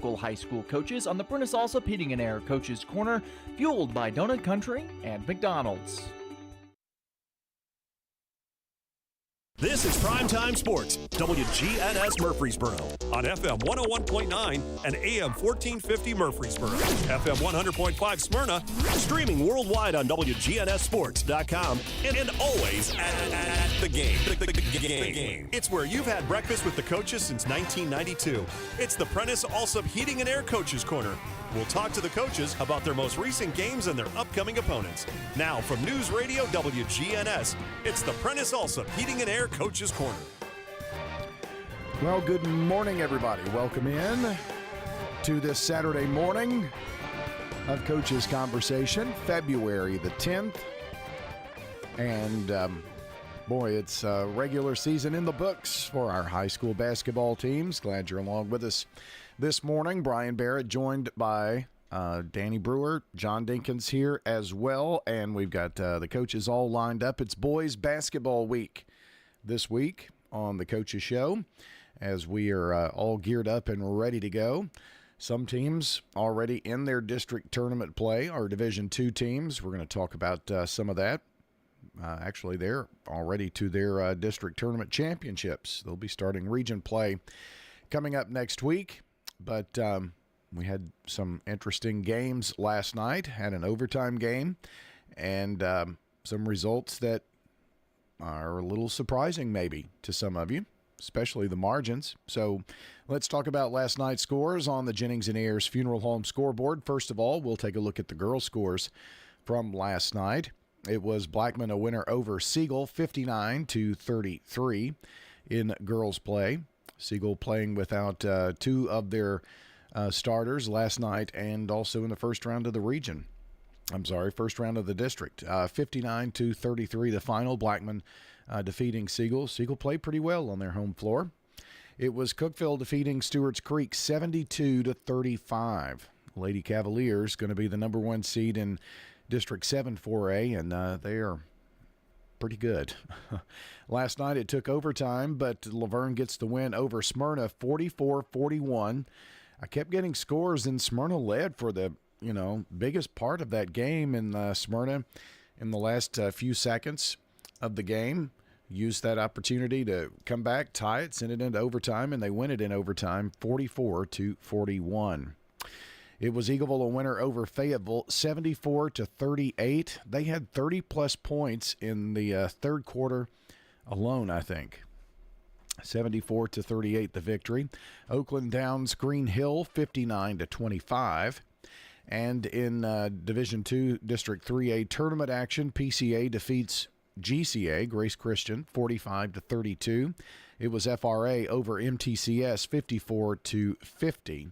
local high school coaches on the Prentice Allsup Heating and Air Coaches Corner, fueled by Donut Country and McDonald's. This is Primetime Sports, WGNS Murfreesboro, on FM 101.9 and AM 1450 Murfreesboro, FM 100.5 Smyrna, streaming worldwide on WGNSSports.com, and always at the game. The game. It's where you've had breakfast with the coaches since 1992. It's the Prentice Allsup Heating and Air Coaches Corner. We'll talk to the coaches about their most recent games and their upcoming opponents. Now from News Radio WGNS, it's the Prentice Allsup Heating and Air Coaches Corner. Well, good morning, everybody. Welcome in to this Saturday morning of Coaches Conversation, February the 10th. And, boy, it's regular season in the books for our high school basketball teams. Glad you're along with us this morning. Brian Barrett joined by Danny Brewer, John Dinkins here as well. And we've got the coaches all lined up. It's boys basketball week this week on the Coaches Show, as we are all geared up and ready to go. Some teams already in their district tournament play, our Division II teams. We're going to talk about some of that. Actually, they're already to their district tournament championships. They'll be starting region play coming up next week. But we had some interesting games last night, had an overtime game, and some results that are a little surprising maybe to some of you, especially the margins. So let's talk about last night's scores on the Jennings and Ayers Funeral Home scoreboard. First of all, we'll take a look at the girls' scores from last night. It was Blackman a winner over Siegel, 59-33 in girls' play. Siegel playing without two of their starters last night and also in the first round of the region. First round of the district. 59-33 the final. Blackman defeating Siegel. Siegel played pretty well on their home floor. It was Cookeville defeating Stewart's Creek 72-35. Lady Cavaliers going to be the number one seed in District 7 4A, and they are pretty good. Last night it took overtime, but Laverne gets the win over Smyrna 44-41. I kept getting scores, and Smyrna led for the biggest part of that game, in Smyrna in the last few seconds of the game used that opportunity to come back, tie it, send it into overtime, and they win it in overtime 44-41. It was Eagleville a winner over Fayetteville 74-38. They had 30-plus points in the third quarter alone, I think. 74-38 the victory. Oakland Downs Green Hill 59-25. And in Division II District 3A tournament action, PCA defeats GCA, Grace Christian, 45-32. It was FRA over MTCS 54-50.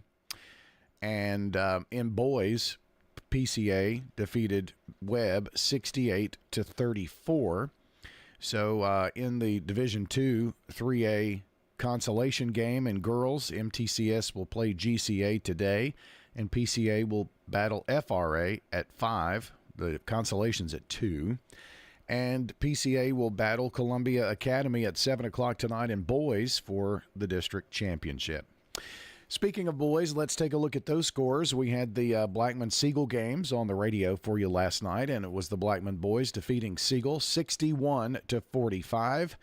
And in boys, PCA defeated Webb 68-34. So in the Division II 3A consolation game in girls, MTCS will play GCA today, and PCA will battle FRA at 5. The consolation's at 2. And PCA will battle Columbia Academy at 7 o'clock tonight in boys for the district championship. Speaking of boys, let's take a look at those scores. We had the Blackman-Siegel games on the radio for you last night, and it was the Blackman boys defeating Siegel 61-45.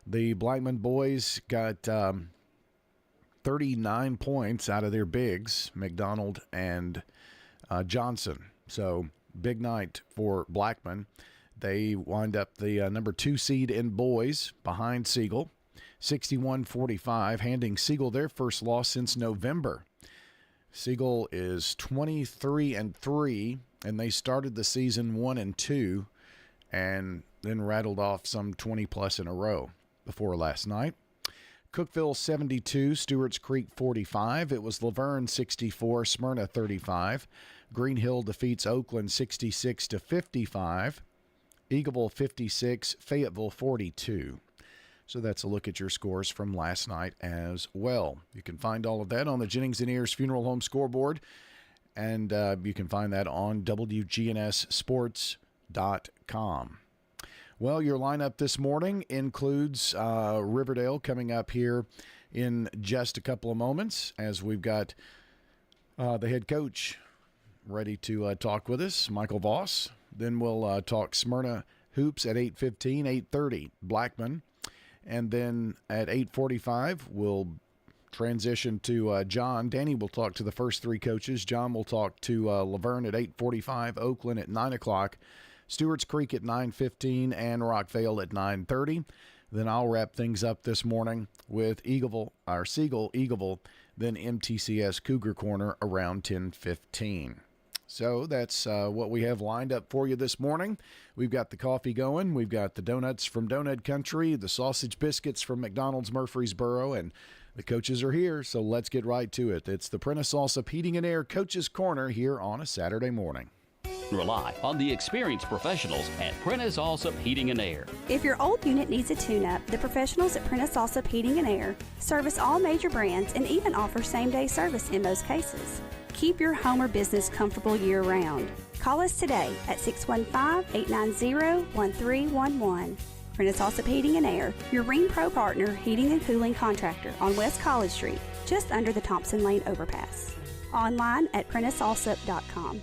The Blackman boys got 39 points out of their bigs, McDonald and Johnson. So big night for Blackman. They wind up the number 2 seed in boys behind Siegel. 61-45, handing Siegel their first loss since November. Siegel is 23-3, and they started the season 1-2, and then rattled off some 20-plus in a row before last night. Cookeville 72, Stewart's Creek 45. It was Laverne 64, Smyrna 35. Green Hill defeats Oakland 66-55. Eagleville 56, Fayetteville 42. So that's a look at your scores from last night as well. You can find all of that on the Jennings and Ayers Funeral Home scoreboard, and you can find that on WGNSSports.com. Well, your lineup this morning includes Riverdale coming up here in just a couple of moments, as we've got the head coach, ready to talk with us, Michael Voss. Then we'll talk Smyrna Hoops at 8:15, 8:30, Blackman. And then at 8:45, we'll transition to John. Danny will talk to the first three coaches. John will talk to Laverne at 8:45, Oakland at 9 o'clock, Stewart's Creek at 9:15, and Rockvale at 9:30. Then I'll wrap things up this morning with Siegel, then MTCS Cougar Corner around 10:15. So that's what we have lined up for you this morning. We've got the coffee going. We've got the donuts from Donut Country, the sausage biscuits from McDonald's Murfreesboro, and the coaches are here, so let's get right to it. It's the Prentice Allsup Heating and Air Coaches Corner here on a Saturday morning. Rely on the experienced professionals at Prentice Allsup Heating and Air. If your old unit needs a tune-up, the professionals at Prentice Allsup Heating and Air service all major brands and even offer same-day service in most cases. Keep your home or business comfortable year-round. Call us today at 615-890-1311. Prentice Allsup Heating and Air, your Ring Pro partner heating and cooling contractor on West College Street, just under the Thompson Lane overpass. Online at PrenticeAllsup.com.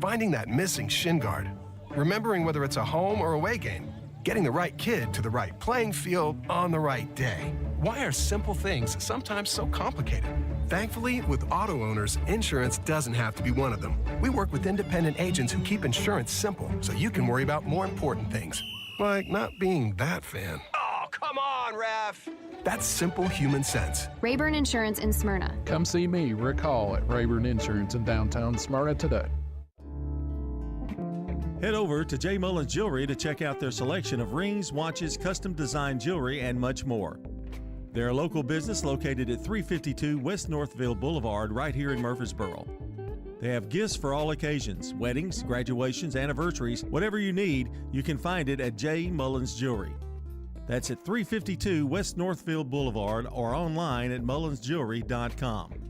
Finding that missing shin guard, remembering whether it's a home or away game, getting the right kid to the right playing field on the right day. Why are simple things sometimes so complicated? Thankfully, with auto owners, insurance doesn't have to be one of them. We work with independent agents who keep insurance simple so you can worry about more important things, like not being that fan. Oh, come on, ref! That's simple human sense. Rayburn Insurance in Smyrna. Come see me, Rick Hall, at Rayburn Insurance in downtown Smyrna today. Head over to J. Mullins Jewelry to check out their selection of rings, watches, custom design jewelry, and much more. They're a local business located at 352 West Northville Boulevard right here in Murfreesboro. They have gifts for all occasions, weddings, graduations, anniversaries, whatever you need, you can find it at J. Mullins Jewelry. That's at 352 West Northville Boulevard or online at mullinsjewelry.com.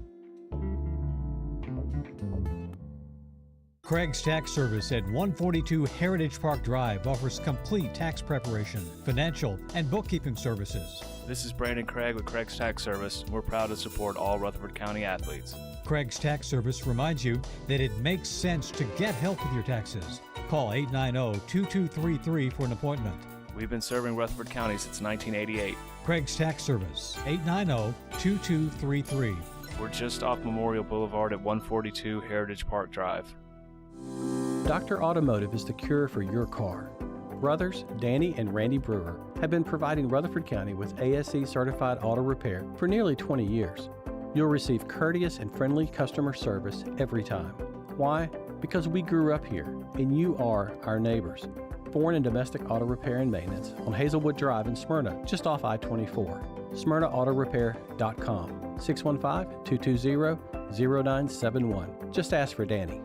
Craig's Tax Service at 142 Heritage Park Drive offers complete tax preparation, financial, and bookkeeping services. This is Brandon Craig with Craig's Tax Service. We're proud to support all Rutherford County athletes. Craig's Tax Service reminds you that it makes sense to get help with your taxes. Call 890-2233 for an appointment. We've been serving Rutherford County since 1988. Craig's Tax Service, 890-2233. We're just off Memorial Boulevard at 142 Heritage Park Drive. Dr. Automotive is the cure for your car. Brothers Danny and Randy Brewer have been providing Rutherford County with ASE certified auto repair for nearly 20 years. You'll receive courteous and friendly customer service every time. Why? Because we grew up here and you are our neighbors. Foreign and domestic auto repair and maintenance on Hazelwood Drive in Smyrna, just off I-24. SmyrnaAutorepair.com, 615-220-0971. Just ask for Danny.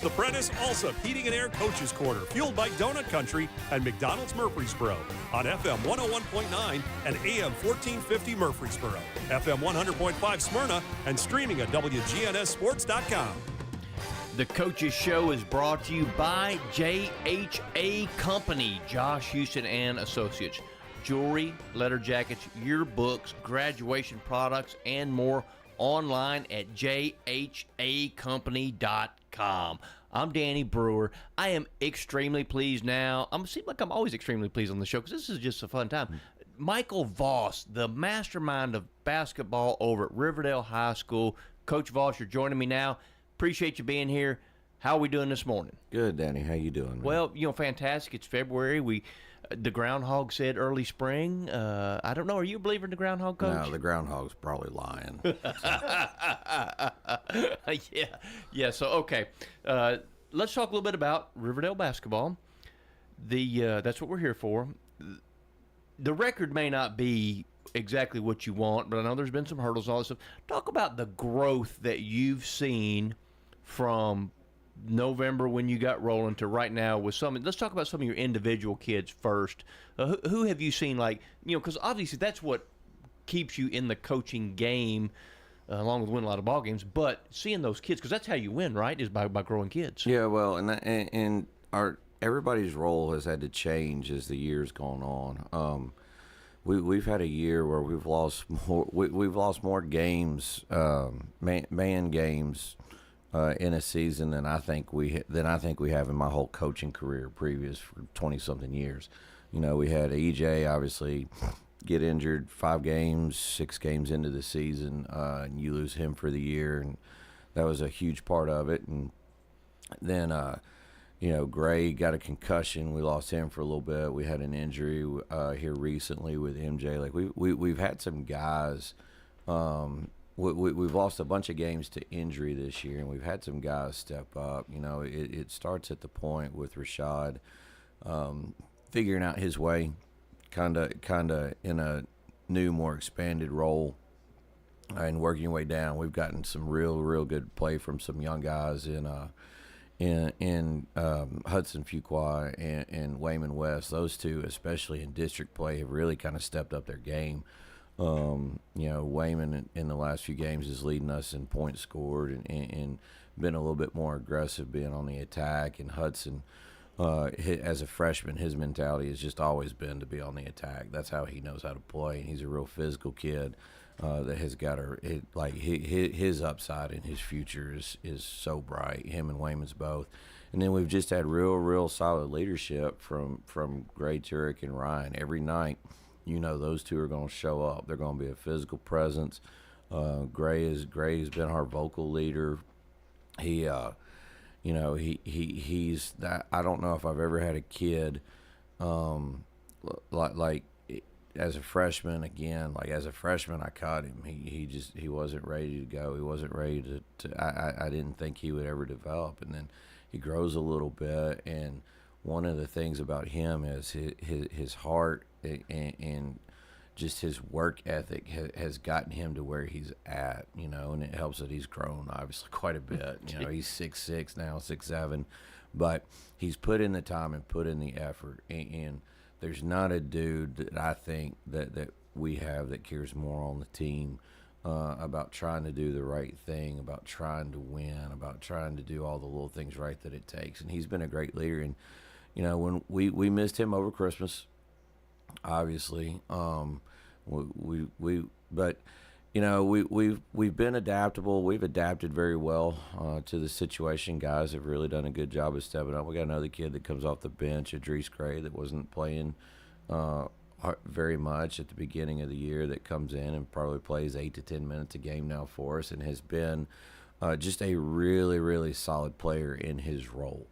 The Prentice Allsup Heating and Air Coaches Corner, fueled by Donut Country and McDonald's Murfreesboro on FM 101.9 and AM 1450 Murfreesboro, FM 100.5 Smyrna, and streaming at WGNSSports.com. The Coaches Show is brought to you by JHA Company, Josh Houston and Associates. Jewelry, letter jackets, yearbooks, graduation products, and more online at jhacompany.com. I'm Danny Brewer. I am extremely pleased now. Seem like I'm always extremely pleased on the show because this is just a fun time. Michael Voss, the mastermind of basketball over at Riverdale High School. Coach Voss, you're joining me now. Appreciate you being here. How are we doing this morning? Good, Danny. How you doing, man? Well, fantastic. It's February. The groundhog said early spring. I don't know. Are you a believer in the groundhog, Coach? No, the groundhog's probably lying. Yeah. So, okay. Let's talk a little bit about Riverdale basketball. That's what we're here for. The record may not be exactly what you want, but I know there's been some hurdles and all this stuff. Talk about the growth that you've seen from November when you got rolling to right now with some. Let's talk about some of your individual kids first. Who have you seen, because obviously that's what keeps you in the coaching game, along with winning a lot of ball games. But seeing those kids, because that's how you win, right? Is by growing kids. Yeah, well, everybody's role has had to change as the years gone on. we've had a year where we've lost more games, man games, in a season than I think we have in my whole coaching career previous for 20-something years. We had EJ obviously get injured 5 games, 6 games into the season, and you lose him for the year, and that was a huge part of it. And then Gray got a concussion. We lost him for a little bit. We had an injury here recently with MJ. Like we've had some guys. We've lost a bunch of games to injury this year, and we've had some guys step up. It starts at the point with Rashad figuring out his way, kind of in a new, more expanded role, and working your way down. We've gotten some real good play from some young guys in Hudson Fuqua and Wayman West. Those two, especially in district play, have really kind of stepped up their game. Wayman in the last few games is leading us in points scored and been a little bit more aggressive, being on the attack. And Hudson, as a freshman, his mentality has just always been to be on the attack. That's how he knows how to play. And he's a real physical kid that has got his upside and his future is so bright. Him and Wayman's both. And then we've just had real solid leadership from Gray, Turek, and Ryan every night. Those two are going to show up. They're going to be a physical presence. Gray's been our vocal leader. He's that. I don't know if I've ever had a kid like as a freshman. Again, like as a freshman, I caught him. He wasn't ready to go. He wasn't ready to. I didn't think he would ever develop, and then he grows a little bit. And one of the things about him is his heart and just his work ethic has gotten him to where he's at, and it helps that he's grown obviously quite a bit. He's 6'6" now, 6'7", but he's put in the time and put in the effort, and there's not a dude that I think that we have that cares more on the team about trying to do the right thing, about trying to win, about trying to do all the little things right that it takes. And he's been a great leader. And when we missed him over Christmas, obviously, we've been adaptable. We've adapted very well to the situation. Guys have really done a good job of stepping up. We got another kid that comes off the bench, Idris Gray, that wasn't playing very much at the beginning of the year, that comes in and probably plays 8 to 10 minutes a game now for us, and has been just a really solid player in his role.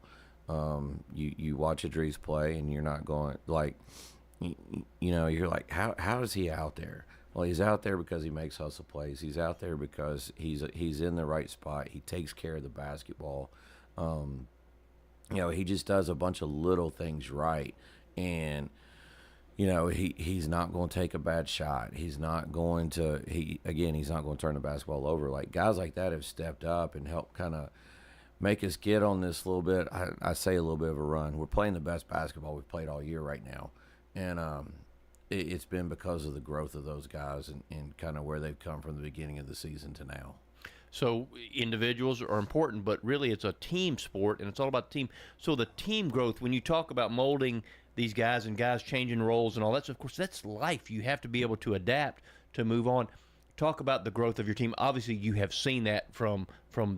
You watch Idris play, and you're not going like, you're like, how is he out there? Well, he's out there because he makes hustle plays. He's out there because he's in the right spot. He takes care of the basketball. He just does a bunch of little things right, and he's not going to take a bad shot. He's not going to he's not going to turn the basketball over. Like, guys like that have stepped up and helped kind of make us get on this little bit. I say a little bit of a run. We're playing the best basketball we've played all year right now, and it's been because of the growth of those guys and kind of where they've come from the beginning of the season to now. So individuals are important, but really it's a team sport, and it's all about the team. So the team growth, when you talk about molding these guys and guys changing roles and all that, so of course that's life. You have to be able to adapt, to move on. Talk about the growth of your team. Obviously, you have seen that from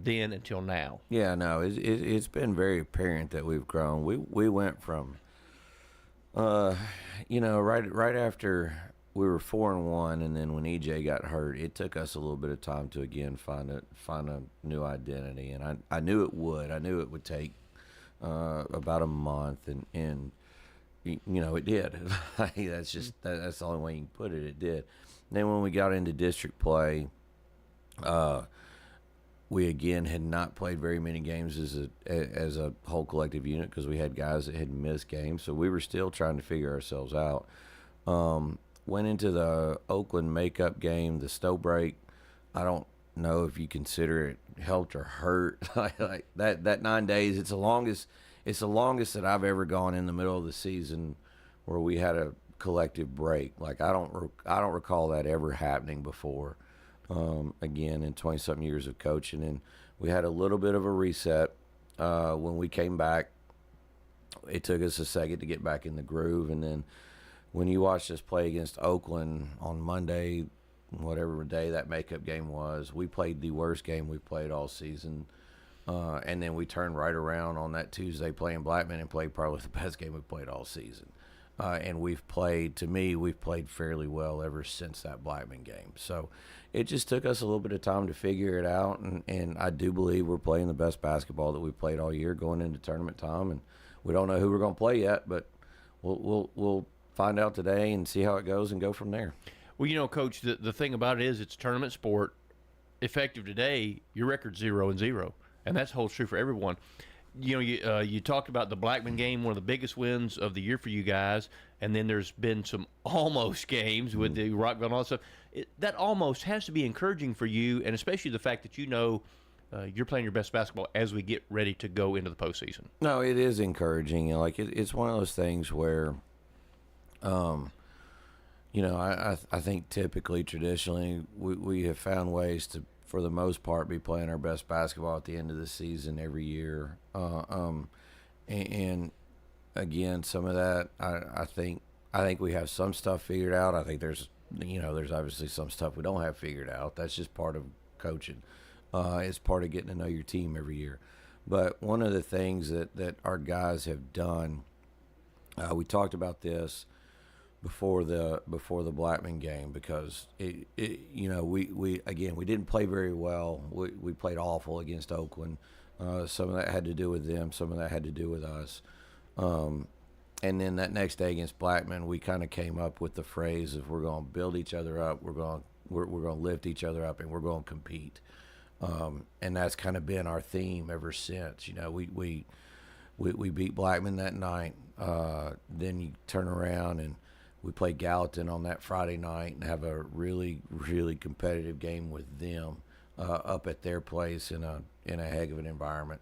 then until now. Yeah, no, it's been very apparent that we've grown. We went from, right after we were 4-1, and then when EJ got hurt, it took us a little bit of time to again find a new identity, and I knew it would. I knew it would take about a month, and it did. That's the only way you can put it. It did. And then when we got into district play, we again had not played very many games as a whole collective unit, because we had guys that had missed games, so we were still trying to figure ourselves out. Went into the Oakland makeup game, the Stowe break. I don't know if you consider it helped or hurt. like that 9 days. It's the longest that I've ever gone in the middle of the season where we had a collective break. Like I don't recall that ever happening before. Again, in 20-something years of coaching, and we had a little bit of a reset when we came back. It took us a second to get back in the groove, and then when you watched us play against Oakland on Monday, whatever day that makeup game was, we played the worst game we've played all season. And then we turned right around on that Tuesday playing Blackman and played probably the best game we've played all season. And we've played fairly well ever since that Blackman game. So it just took us a little bit of time to figure it out. And I do believe we're playing the best basketball that we've played all year going into tournament time. And we don't know who we're going to play yet, but we'll find out today and see how it goes and go from there. Well, Coach, the thing about it is it's a tournament sport. Effective today, your record's 0-0, and that holds true for everyone. You talked about the Blackman game, one of the biggest wins of the year for you guys, and then there's been some almost games with the Rockville and all that stuff. That almost has to be encouraging for you, and especially the fact that you're playing your best basketball as we get ready to go into the postseason. No, it is encouraging. It's one of those things where, I think typically, traditionally, we have found ways to, for the most part, be playing our best basketball at the end of the season every year. And again, some of that, I think we have some stuff figured out. I think there's obviously some stuff we don't have figured out. That's just part of coaching. It's part of getting to know your team every year. But one of the things that our guys have done, we talked about this before the Blackman game, because we didn't play very well. We played awful against Oakland. Some of that had to do with them. Some of that had to do with us. And then that next day against Blackman, we kind of came up with the phrase of, we're going to build each other up. We're going to lift each other up, and we're going to compete. And that's kind of been our theme ever since. We beat Blackman that night. Then you turn around and we play Gallatin on that Friday night and have a really, really competitive game with them up at their place in a heck of an environment.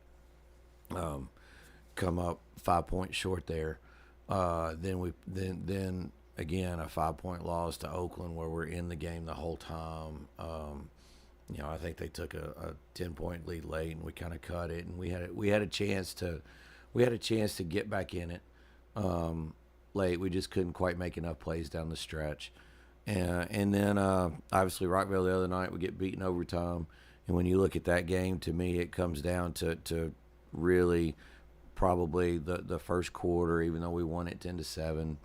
Come up 5 points short there. Then again a 5-point loss to Oakland, where we're in the game the whole time. I think they took a 10-point lead late, and we kind of cut it, and we had a chance to get back in it late. We just couldn't quite make enough plays down the stretch. And then obviously Rockville the other night, we get beaten overtime. And when you look at that game, to me, it comes down to really probably the first quarter, even though we won it 10-7.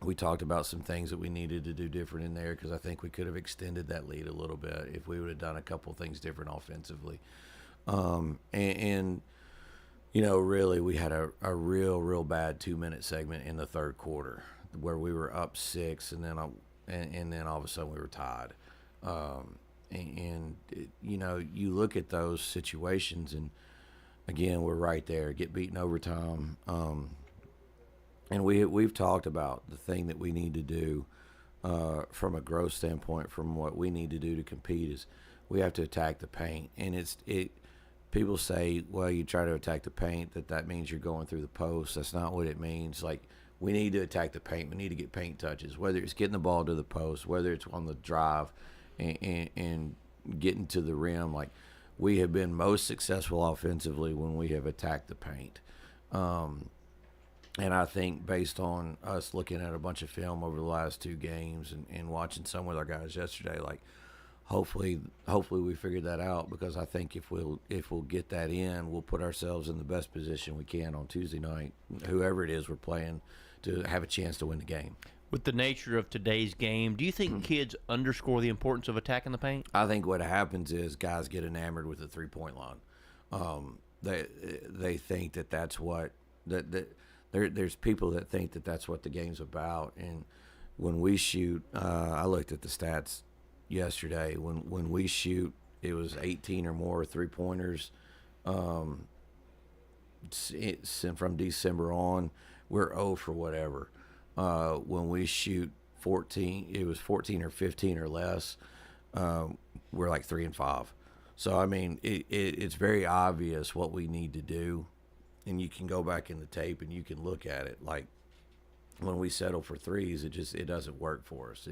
We talked about some things that we needed to do different in there, because I think we could have extended that lead a little bit if we would have done a couple things different offensively. Really, we had a real bad 2-minute segment in the third quarter where we were up 6, and then all of a sudden we were tied. You look at those situations, and again, we're right there, get beaten overtime. And we've talked about the thing that we need to do from a growth standpoint, from what we need to do to compete, is we have to attack the paint. And people say, well, you try to attack the paint, that means you're going through the post. That's not what it means. We need to attack the paint. We need to get paint touches, whether it's getting the ball to the post, whether it's on the drive and getting to the rim. We have been most successful offensively when we have attacked the paint. And I think, based on us looking at a bunch of film over the last 2 games and watching some with our guys yesterday, hopefully we figured that out, because I think if we'll get that in, we'll put ourselves in the best position we can on Tuesday night, whoever it is we're playing, to have a chance to win the game. With the nature of today's game, do you think kids underscore the importance of attacking the paint? I think what happens is guys get enamored with the 3-point line. They think that's what there's people that think that's what the game's about. And when we shoot, I looked at the stats yesterday. When we shoot, it was 18 or more 3-pointers. From December on, we're 0 for whatever. When we shoot 14, it was 14 or 15 or less. We're 3-5. So I mean, it's very obvious what we need to do, and you can go back in the tape and you can look at it. When we settle for threes, it doesn't work for us.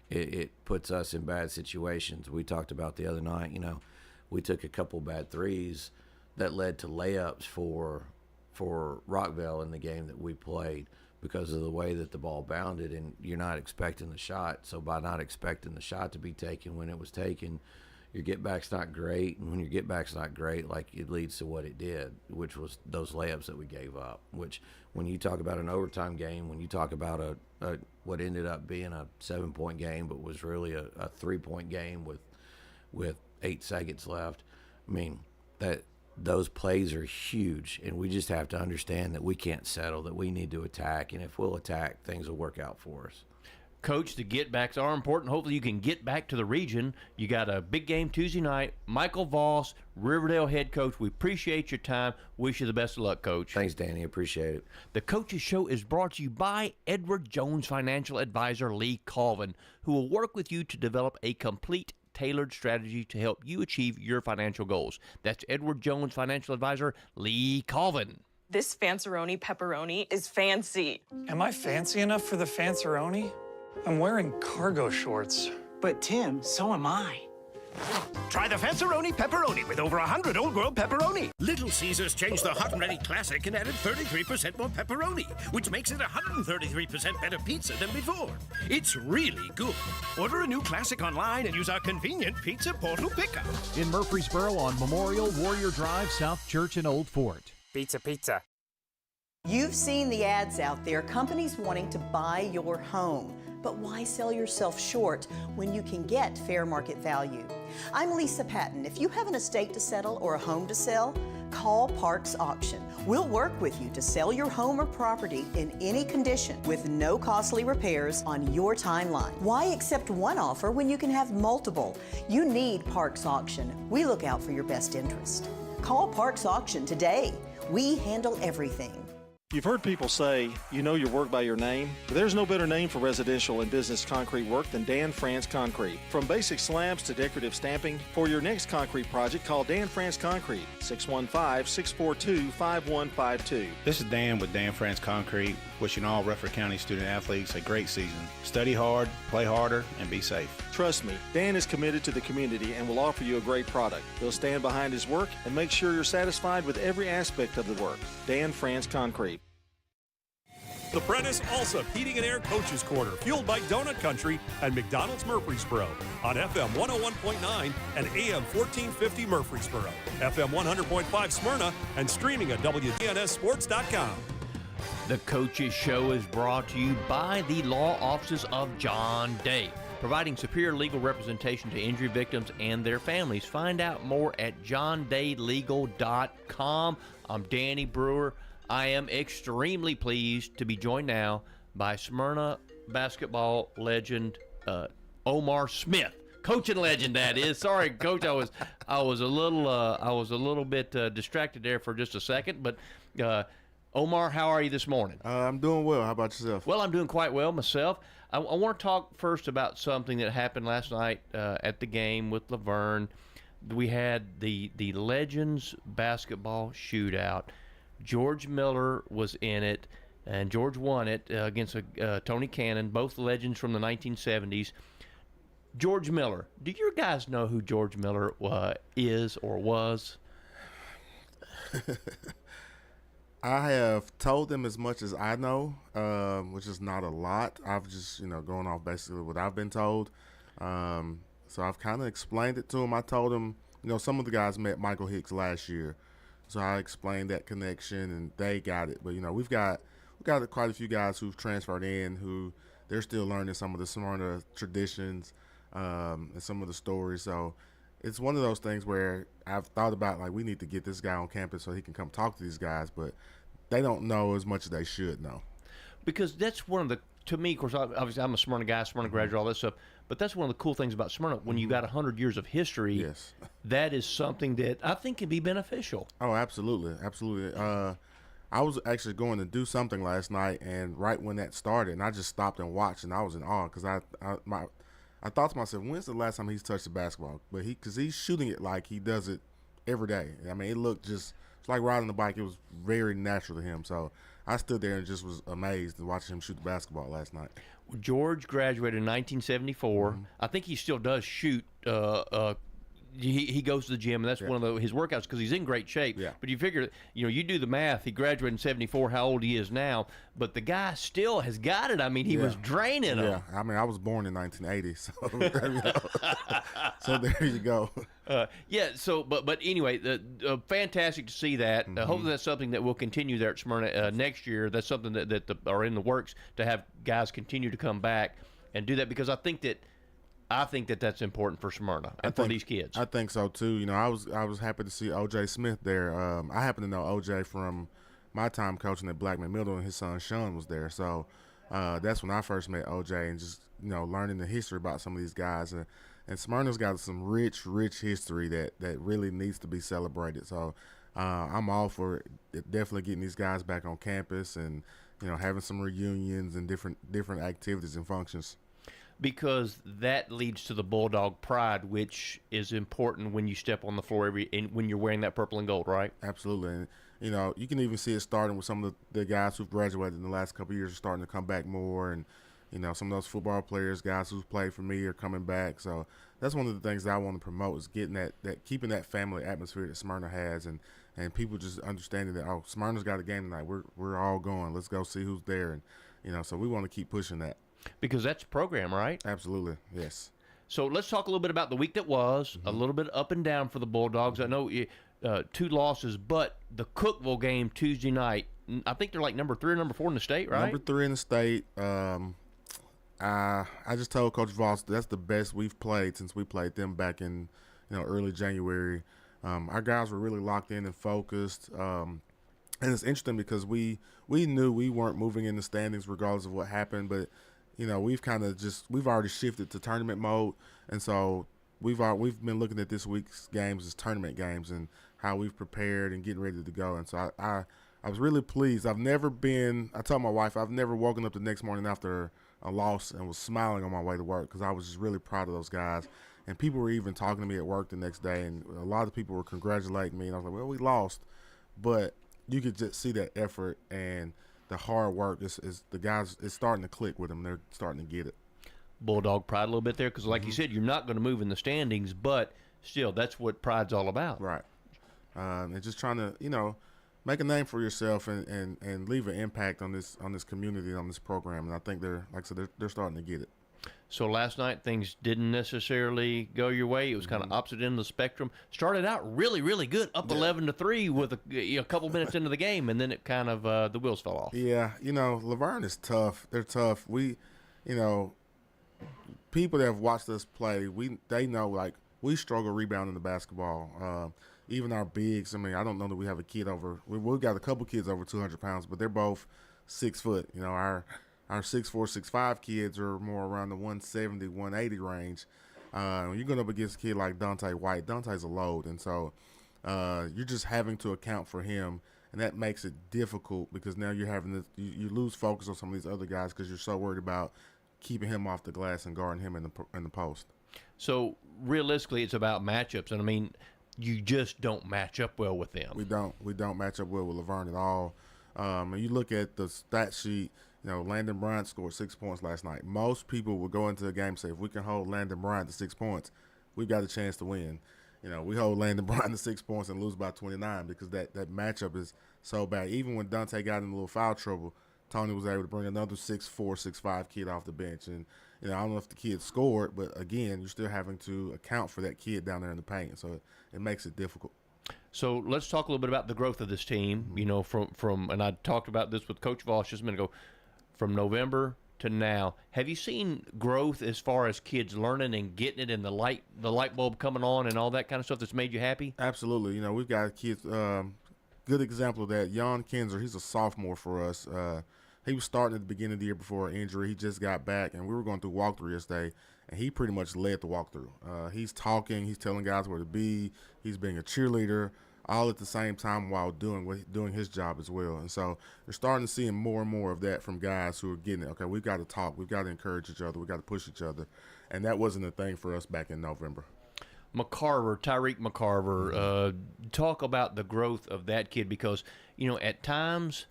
It puts us in bad situations. We talked about the other night. We took a couple bad threes that led to layups for Rockville in the game that we played. because of the way that the ball bounded, and you're not expecting the shot. So by not expecting the shot to be taken when it was taken, your get back's not great, and when your get back's not great, like, it leads to what it did, which was those layups that we gave up. Which, when you talk about an overtime game, when you talk about a what ended up being a 7-point game, but was really a 3-point game with 8 seconds left. I mean, that those plays are huge, and we just have to understand that we can't settle, that we need to attack, and if we'll attack, things will work out for us. Coach, the get-backs are important. Hopefully you can get back to the region. You got a big game Tuesday night. Michael Voss, Riverdale head coach, we appreciate your time. Wish you the best of luck, Coach. Thanks, Danny. Appreciate it. The Coaches Show is brought to you by Edward Jones financial advisor Lee Colvin, who will work with you to develop a complete tailored strategy to help you achieve your financial goals. That's Edward Jones financial advisor Lee Colvin. This Fanceroni pepperoni is fancy. Am I fancy enough for the Fanceroni? I'm wearing cargo shorts. But Tim, so am I. Try the Fanceroni pepperoni with over 100 Old World pepperoni. Little Caesars changed the Hot and Ready Classic and added 33% more pepperoni, which makes it 133% better pizza than before. It's really good. Order a new classic online and use our convenient Pizza Portal pickup. In Murfreesboro on Memorial, Warrior Drive, South Church, and Old Fort. Pizza, pizza. You've seen the ads out there, companies wanting to buy your home. But why sell yourself short when you can get fair market value? I'm Lisa Patton. If you have an estate to settle or a home to sell, call Parks Auction. We'll work with you to sell your home or property in any condition with no costly repairs on your timeline. Why accept one offer when you can have multiple? You need Parks Auction. We look out for your best interest. Call Parks Auction today. We handle everything. You've heard people say, you know your work by your name, but there's no better name for residential and business concrete work than Dan France Concrete. From basic slabs to decorative stamping, for your next concrete project, call Dan France Concrete, 615-642-5152. This is Dan with Dan France Concrete, wishing all Rutherford County student athletes a great season. Study hard, play harder, and be safe. Trust me, Dan is committed to the community and will offer you a great product. He'll stand behind his work and make sure you're satisfied with every aspect of the work. Dan France Concrete. The Prentice Allsup Heating and Air Coaches Corner, fueled by Donut Country and McDonald's Murfreesboro on FM 101.9 and AM 1450 Murfreesboro, FM 100.5 Smyrna, and streaming at WGNSSports.com. The Coaches Show is brought to you by the law offices of John Day, providing superior legal representation to injury victims and their families. Find out more at johndaylegal.com. I'm Danny Brewer. I am extremely pleased to be joined now by Smyrna basketball legend Omar Smith, coaching legend that is. Sorry, Coach, I was a little bit distracted there for just a second, but Omar, how are you this morning? I'm doing well. How about yourself? Well, I'm doing quite well myself. I want to talk first about something that happened last night at the game with Laverne. We had the Legends basketball shootout. George Miller was in it, and George won it against Tony Cannon, both legends from the 1970s. George Miller, do your guys know who George Miller is or was? I have told them as much as I know, which is not a lot. I've just, going off basically what I've been told. So I've kind of explained it to them. I told them, some of the guys met Michael Hicks last year. So I explained that connection, and they got it. But, we've got quite a few guys who've transferred in who they're still learning some of the Smyrna traditions and some of the stories. So it's one of those things where I've thought about, we need to get this guy on campus so he can come talk to these guys. But they don't know as much as they should know. Because that's one of the, to me, of course, obviously I'm a Smyrna guy, Smyrna graduate, all that stuff. But that's one of the cool things about Smyrna. When you got 100 years of history, yes, that is something that I think can be beneficial. Oh, absolutely. Absolutely. I was actually going to do something last night, and right when that started, and I just stopped and watched, and I was in awe because I thought to myself, when's the last time he's touched a basketball? But because he's shooting it like he does it every day. I mean, it looked it's like riding the bike. It was very natural to him. So I stood there and just was amazed to watch him shoot the basketball last night. George graduated in 1974. I think he still does shoot, he goes to the gym, and that's one of his workouts because he's in great shape. Yeah. But you figure, you do the math. He graduated in '74. How old he is now? But the guy still has got it. I mean, he was draining him. Yeah, I mean, I was born in 1980, so so there you go. So but anyway, fantastic to see that. Hopefully that's something that will continue there at Smyrna next year. That's something that are in the works to have guys continue to come back and do that, because I think that that's important for Smyrna and for these kids. I think so too. I was happy to see OJ Smith there. I happen to know OJ from my time coaching at Blackman Middle, and his son Sean was there. So that's when I first met OJ, and just learning the history about some of these guys. And Smyrna's got some rich history that really needs to be celebrated. So I'm all for definitely getting these guys back on campus and having some reunions and different activities and functions. Because that leads to the Bulldog pride, which is important when you step on the floor when you're wearing that purple and gold, right? Absolutely. And, you can even see it starting with some of the guys who've graduated in the last couple of years are starting to come back more. And, some of those football players, guys who've played for me, are coming back. So that's one of the things that I want to promote, is getting that keeping that family atmosphere that Smyrna has, and people just understanding that, oh, Smyrna's got a game tonight. We're all going. Let's go see who's there. And, so we want to keep pushing that. Because that's the program, right? Absolutely, yes. So let's talk a little bit about the week that was, a little bit up and down for the Bulldogs. I know 2 losses, but the Cookeville game Tuesday night, I think they're like number 3 or number 4 in the state, right? Number 3 in the state. I just told Coach Voss that's the best we've played since we played them back in early January. Our guys were really locked in and focused. And it's interesting because we knew we weren't moving in the standings regardless of what happened, but we've already shifted to tournament mode, and so we've been looking at this week's games as tournament games and how we've prepared and getting ready to go. And so I was really pleased. I told my wife I've never woken up the next morning after a loss and was smiling on my way to work, because I was just really proud of those guys. And people were even talking to me at work the next day, and a lot of people were congratulating me. And I was like, well, we lost, but you could just see that effort and the hard work is the guys. It's starting to click with them. They're starting to get it. Bulldog pride a little bit there, because like you said, you're not going to move in the standings, but still, that's what pride's all about. Right. And just trying to make a name for yourself and leave an impact on this community, on this program. And I think they're starting to get it. So last night things didn't necessarily go your way. It was kind of opposite end of the spectrum. Started out really, really good, up 11-3 with a couple minutes into the game, and then it kind of the wheels fell off. Yeah, Laverne is tough. They're tough. We, people that have watched us play, they know we struggle rebounding the basketball. Even our bigs. I mean, I don't know that we have a kid over. We've got a couple kids over 200 pounds, but they're both 6 foot. Our 6'4", 6'5" kids are more around the 170, 180 range. When you're going up against a kid like Dante White, Dante's a load. And so you're just having to account for him, and that makes it difficult, because now you're having you lose focus on some of these other guys because you're so worried about keeping him off the glass and guarding him in the post. So realistically, it's about matchups. And I mean, you just don't match up well with them. We don't match up well with Laverne at all. And you look at the stat sheet. Landon Bryant scored 6 points last night. Most people would go into a game and say, if we can hold Landon Bryant to 6 points, we've got a chance to win. We hold Landon Bryant to 6 points and lose by 29, because that matchup is so bad. Even when Dante got in a little foul trouble, Tony was able to bring another 6'4", 6'5" kid off the bench. And, I don't know if the kid scored, but, again, you're still having to account for that kid down there in the paint. So it makes it difficult. So let's talk a little bit about the growth of this team. From and I talked about this with Coach Voss just a minute ago. From November to now, have you seen growth as far as kids learning and getting it, and the light bulb coming on and all that kind of stuff that's made you happy? Absolutely. We've got kids. Good example of that. Jan Kinzer, he's a sophomore for us. He was starting at the beginning of the year before an injury. He just got back, and we were going through walkthrough yesterday, and he pretty much led the walkthrough. He's talking. He's telling guys where to be. He's being a cheerleader, all at the same time while doing his job as well. And so we're starting to see more and more of that from guys who are getting it. Okay, we've got to talk. We've got to encourage each other. We've got to push each other. And that wasn't a thing for us back in November. Tyreek McCarver, talk about the growth of that kid, because, at times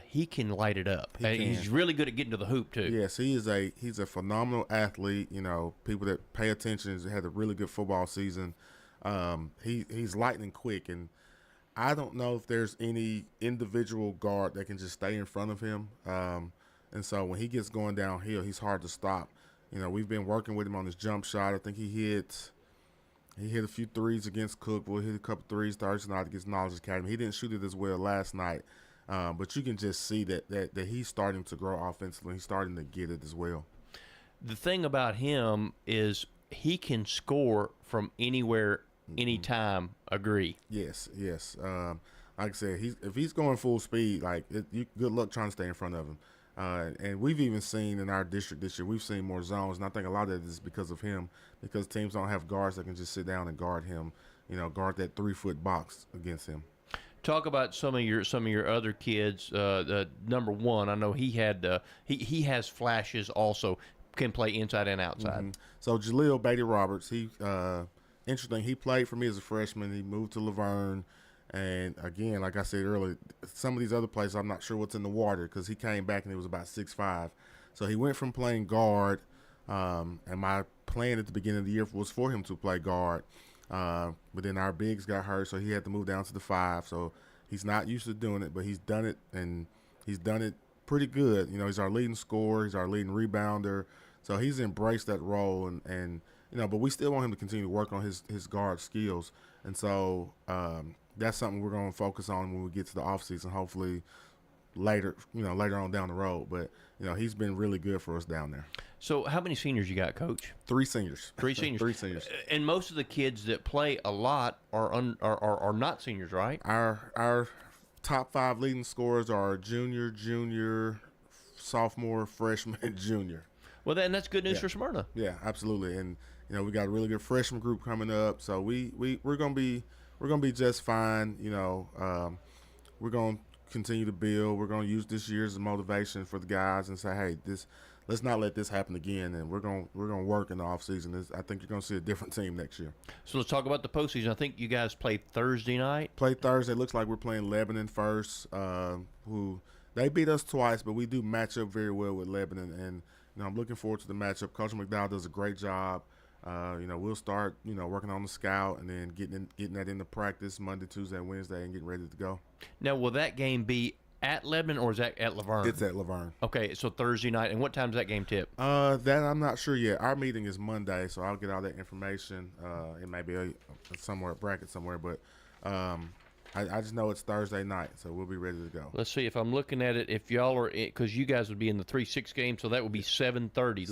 he can light it up. He's really good at getting to the hoop, too. Yes, he's a phenomenal athlete. People that pay attention, had a really good football season. He's lightning quick, and I don't know if there's any individual guard that can just stay in front of him. And so when he gets going downhill, he's hard to stop. You know, we've been working with him on his jump shot. I think he hit a few threes against Cook. We'll hit a couple threes Thursday night against Knowledge Academy. He didn't shoot it as well last night, but you can just see that he's starting to grow offensively. He's starting to get it as well. The thing about him is he can score from anywhere, anytime. Agree. Yes. Like I said, if he's going full speed, good luck trying to stay in front of him. And we've even seen in our district this year, we've seen more zones, and I think a lot of that is because of him, because teams don't have guards that can just sit down and guard him, guard that 3-foot box against him. Talk about some of your other kids. Number one, I know he has flashes also, can play inside and outside. Mm-hmm. So Jaleel Beatty Roberts, interesting. He played for me as a freshman. He moved to Laverne. And, again, like I said earlier, some of these other places, I'm not sure what's in the water because he came back and he was about 6'5". So he went from playing guard, and my plan at the beginning of the year was for him to play guard. But then our bigs got hurt, so he had to move down to the 5. So he's not used to doing it, but he's done it, and he's done it pretty good. He's our leading scorer. He's our leading rebounder. So he's embraced that role, and but we still want him to continue to work on his guard skills. And so that's something we're going to focus on when we get to the offseason, hopefully later on down the road. But, he's been really good for us down there. So how many seniors you got, Coach? 3 seniors. 3 seniors. 3 seniors. And most of the kids that play a lot are not seniors, right? Our top 5 leading scorers are junior, sophomore, freshman, and junior. Well, then that's good news for Smyrna. Yeah, absolutely. And, we got a really good freshman group coming up. So we're going to be just fine. We're going to continue to build. We're going to use this year as a motivation for the guys and say, hey, let's not let this happen again. And we're going to work in the offseason. I think you're going to see a different team next year. So let's talk about the postseason. I think you guys play Thursday night. Play Thursday. Looks like we're playing Lebanon first, who they beat us twice, but we do match up very well with Lebanon. And I'm looking forward to the matchup. Coach McDowell does a great job. We'll start, working on the scout and then getting that into practice Monday, Tuesday, and Wednesday and getting ready to go. Now, will that game be at Lebanon or is that at Laverne? It's at Laverne. Okay, so Thursday night. And what time does that game tip? That I'm not sure yet. Our meeting is Monday, so I'll get all that information. It may be a bracket somewhere, but I just know it's Thursday night, so we'll be ready to go. Let's see if I'm looking at it. If y'all are, because you guys would be in the 3-6 game, so that would be 7:30.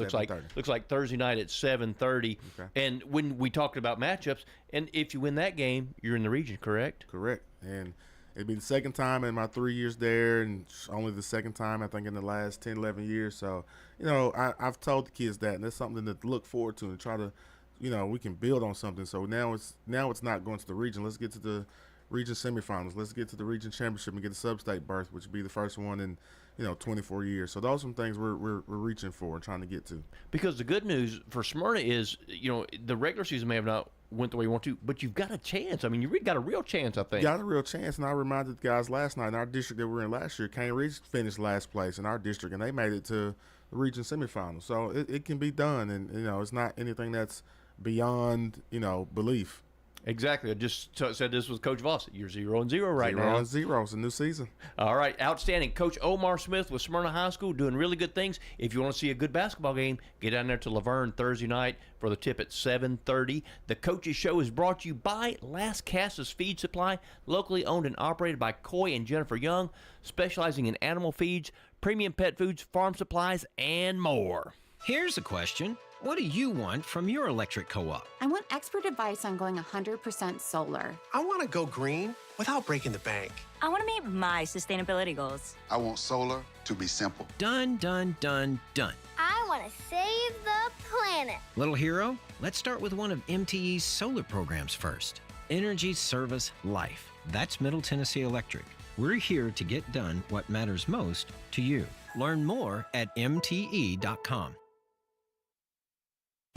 Looks like Thursday night at 7:30. Okay. And when we talked about matchups, and if you win that game, you're in the region, correct? Correct. And it'd be the second time in my 3 years there, and only the second time I think in the last 10, 11 years. So I've told the kids that, and that's something to look forward to and try to, we can build on something. So now it's not going to the region. Let's get to the region semifinals. Let's get to the region championship and get a sub-state berth, which would be the first one in 24 years. So those are some things we're reaching for and trying to get to. Because the good news for Smyrna is the regular season may have not went the way you want to, but you've got a chance. I mean, you got a real chance, I think. Got a real chance, and I reminded the guys last night in our district that we were in last year, Cane Ridge finished last place in our district, and they made it to the region semifinals. So it can be done, and it's not anything that's beyond belief. Exactly. I just said this was Coach Voss. You're 0-0 right now. 0-0. It's a new season. All right. Outstanding. Coach Omar Smith with Smyrna High School doing really good things. If you want to see a good basketball game, get down there to Laverne Thursday night for the tip at 7:30. The Coaches Show is brought to you by Las Casas Feed Supply, locally owned and operated by Coy and Jennifer Young, specializing in animal feeds, premium pet foods, farm supplies, and more. Here's a question. What do you want from your electric co-op? I want expert advice on going 100% solar. I want to go green without breaking the bank. I want to meet my sustainability goals. I want solar to be simple. Done, done, done, done. I want to save the planet. Little hero, let's start with one of MTE's solar programs first. Energy Service Life. That's Middle Tennessee Electric. We're here to get done what matters most to you. Learn more at mte.com.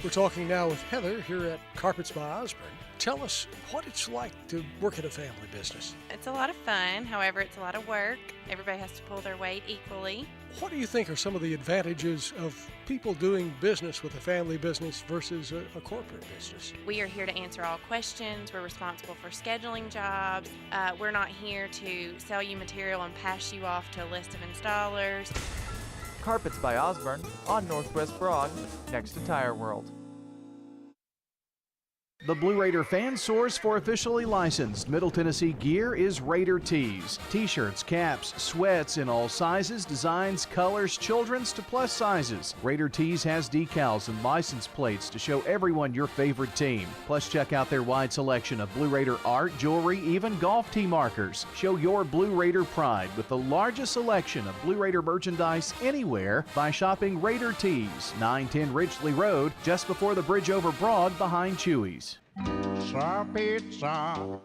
We're talking now with Heather here at Carpets by Osborne. Tell us what it's like to work at a family business. It's a lot of fun. However, it's a lot of work. Everybody has to pull their weight equally. what do you think are some of the advantages of people doing business with a family business versus a corporate business? We are here to answer all questions. We're responsible for scheduling jobs. We're not here to sell you material and pass you off to a list of installers. Carpets by Osborne on Northwest Broad, next to Tire World. The Blue Raider fan source for officially licensed Middle Tennessee gear is Raider Tees. T-shirts, caps, sweats in all sizes, designs, colors, children's to plus sizes. Raider Tees has decals and license plates to show everyone your favorite team. Plus, check out their wide selection of Blue Raider art, jewelry, even golf tee markers. Show your Blue Raider pride with the largest selection of Blue Raider merchandise anywhere by shopping Raider Tees, 910 Ridgely Road, just before the bridge over Broad behind Chewy's. Pizza.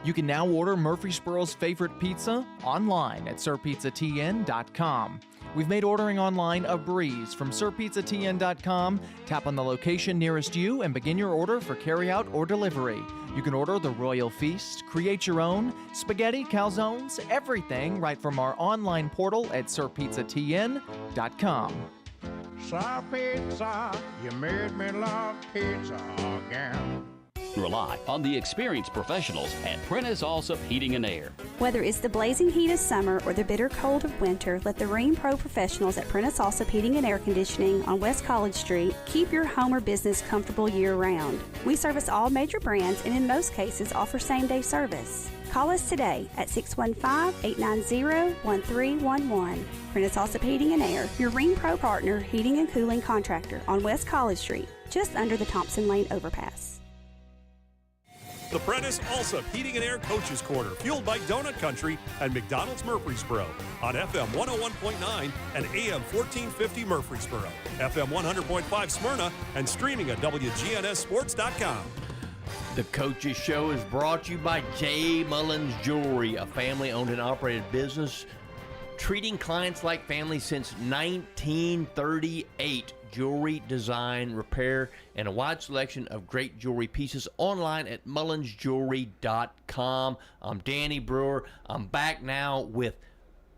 You can now order Murfreesboro's favorite pizza online at sirpizzatn.com. We've made ordering online a breeze. From sirpizzatn.com, tap on the location nearest you and begin your order for carryout or delivery. You can order the Royal Feast, create your own, spaghetti, calzones, everything right from our online portal at sirpizzatn.com. Sir Pizza, you made me love pizza again. Rely on the experienced professionals at Prentice Allsup Heating and Air. Whether it's the blazing heat of summer or the bitter cold of winter, let the Rheem Pro professionals at Prentice Allsup Heating and Air Conditioning on West College Street keep your home or business comfortable year-round. We service all major brands and in most cases offer same-day service. Call us today at 615-890-1311. Prentice Allsup Heating and Air, your Rheem Pro partner heating and cooling contractor on West College Street, just under the Thompson Lane overpass. The Prentice Allsup Heating and Air Coaches Corner, fueled by Donut Country and McDonald's Murfreesboro on FM 101.9 and AM 1450 Murfreesboro, FM 100.5 Smyrna, and streaming at WGNSSports.com. The Coaches Show is brought to you by J. Mullins Jewelry, a family-owned and operated business treating clients like family since 1938. Jewelry, design, repair, and a wide selection of great jewelry pieces online at mullinsjewelry.com. I'm Danny Brewer. I'm back now with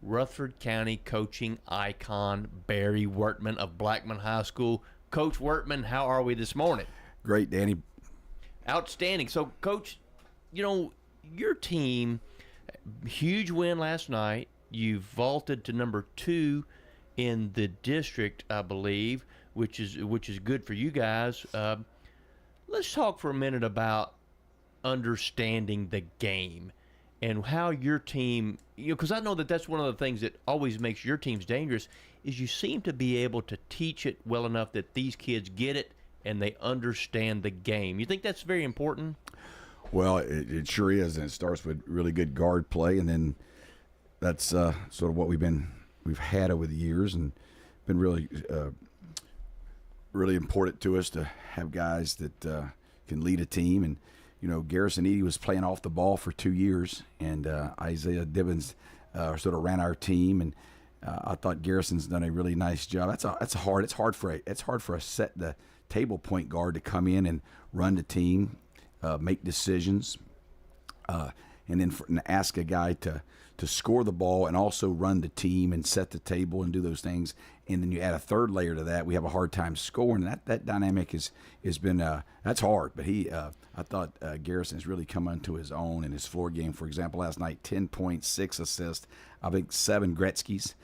Rutherford County coaching icon Barry Wertman of Blackman High School. Coach Wertman, how are we this morning? Great, Danny. Outstanding. So, Coach, you know, your team, huge win last night. You vaulted to number 2 in the district, I believe, which is good for you guys. Let's talk for a minute about understanding the game and how your team, because I know that's one of the things that always makes your teams dangerous, is you seem to be able to teach it well enough that these kids get it and they understand the game. You think that's very important? Well, it sure is, and it starts with really good guard play, and then that's sort of what we've had over the years, and been really important to us to have guys that can lead a team. And Garrison Eady was playing off the ball for 2 years, and Isaiah Dibbins sort of ran our team, and I thought Garrison's done a really nice job. It's hard for a set the table point guard to come in and run the team, make decisions, and then ask a guy to score the ball and also run the team and set the table and do those things. And then you add a third layer to that, we have a hard time scoring. That dynamic has been that's hard. But I thought Garrison has really come onto his own in his floor game. For example, last night, 10 points, 6 assists, I think 7 Gretzky's.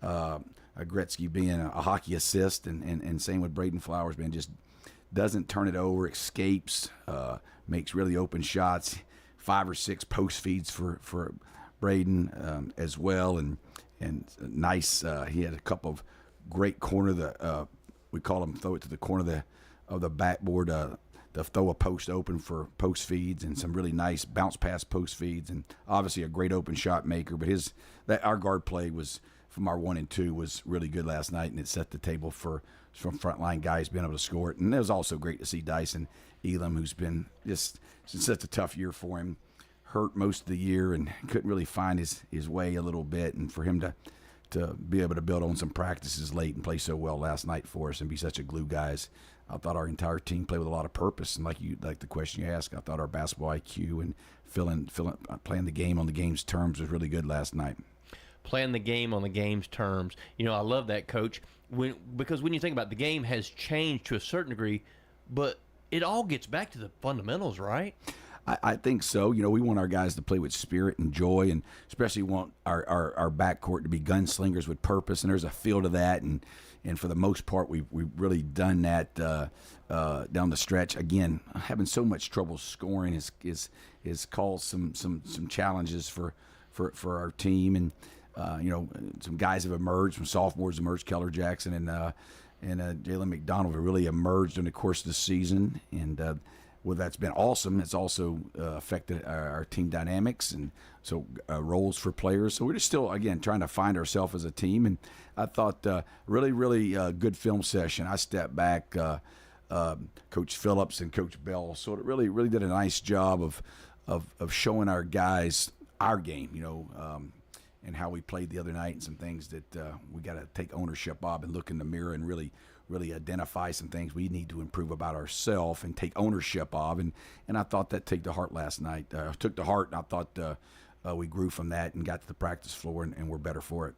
A Gretzky being a hockey assist, and same with Braden Flowers, man, just doesn't turn it over, escapes, makes really open shots, 5 or 6 post feeds for Braden as well, and nice. He had a couple of great corner. We call them throw it to the corner of the backboard. To throw a post open for post feeds, and some really nice bounce pass post feeds, and obviously a great open shot maker. But our guard play was from our 1 and 2 was really good last night, and it set the table from frontline guys being able to score it. And it was also great to see Dyson Elam, who's been just such a tough year for him, hurt most of the year and couldn't really find his way a little bit, and for him to be able to build on some practices late and play so well last night for us and be such a glue guys. I thought our entire team played with a lot of purpose, and like the question you asked, I thought our basketball IQ and playing the game on the game's terms was really good last night. playing the game on the game's terms. You know, I love that, Coach. Because when you think about it, the game has changed to a certain degree, but it all gets back to the fundamentals, right? I think so. You know, we want our guys to play with spirit and joy, and especially want our backcourt to be gunslingers with purpose. And there's a feel to that, and for the most part, we've really done that down the stretch. Again, having so much trouble scoring is caused some challenges for our team, and you know, some guys have emerged, some sophomores emerged, Keller Jackson and Jalen McDonald have really emerged in the course of the season, and well, that's been awesome. It's also affected our team dynamics, and so roles for players. So we're just still, again, trying to find ourselves as a team. And I thought really good film session. I stepped back. Coach Phillips and Coach Bell sort of really did a nice job of showing our guys our game, you know, and how we played the other night, and some things that we got to take ownership of and look in the mirror and really identify some things we need to improve about ourselves and take ownership of. And I thought that took to heart last night. Took to heart, and I thought we grew from that and got to the practice floor, and we're better for it.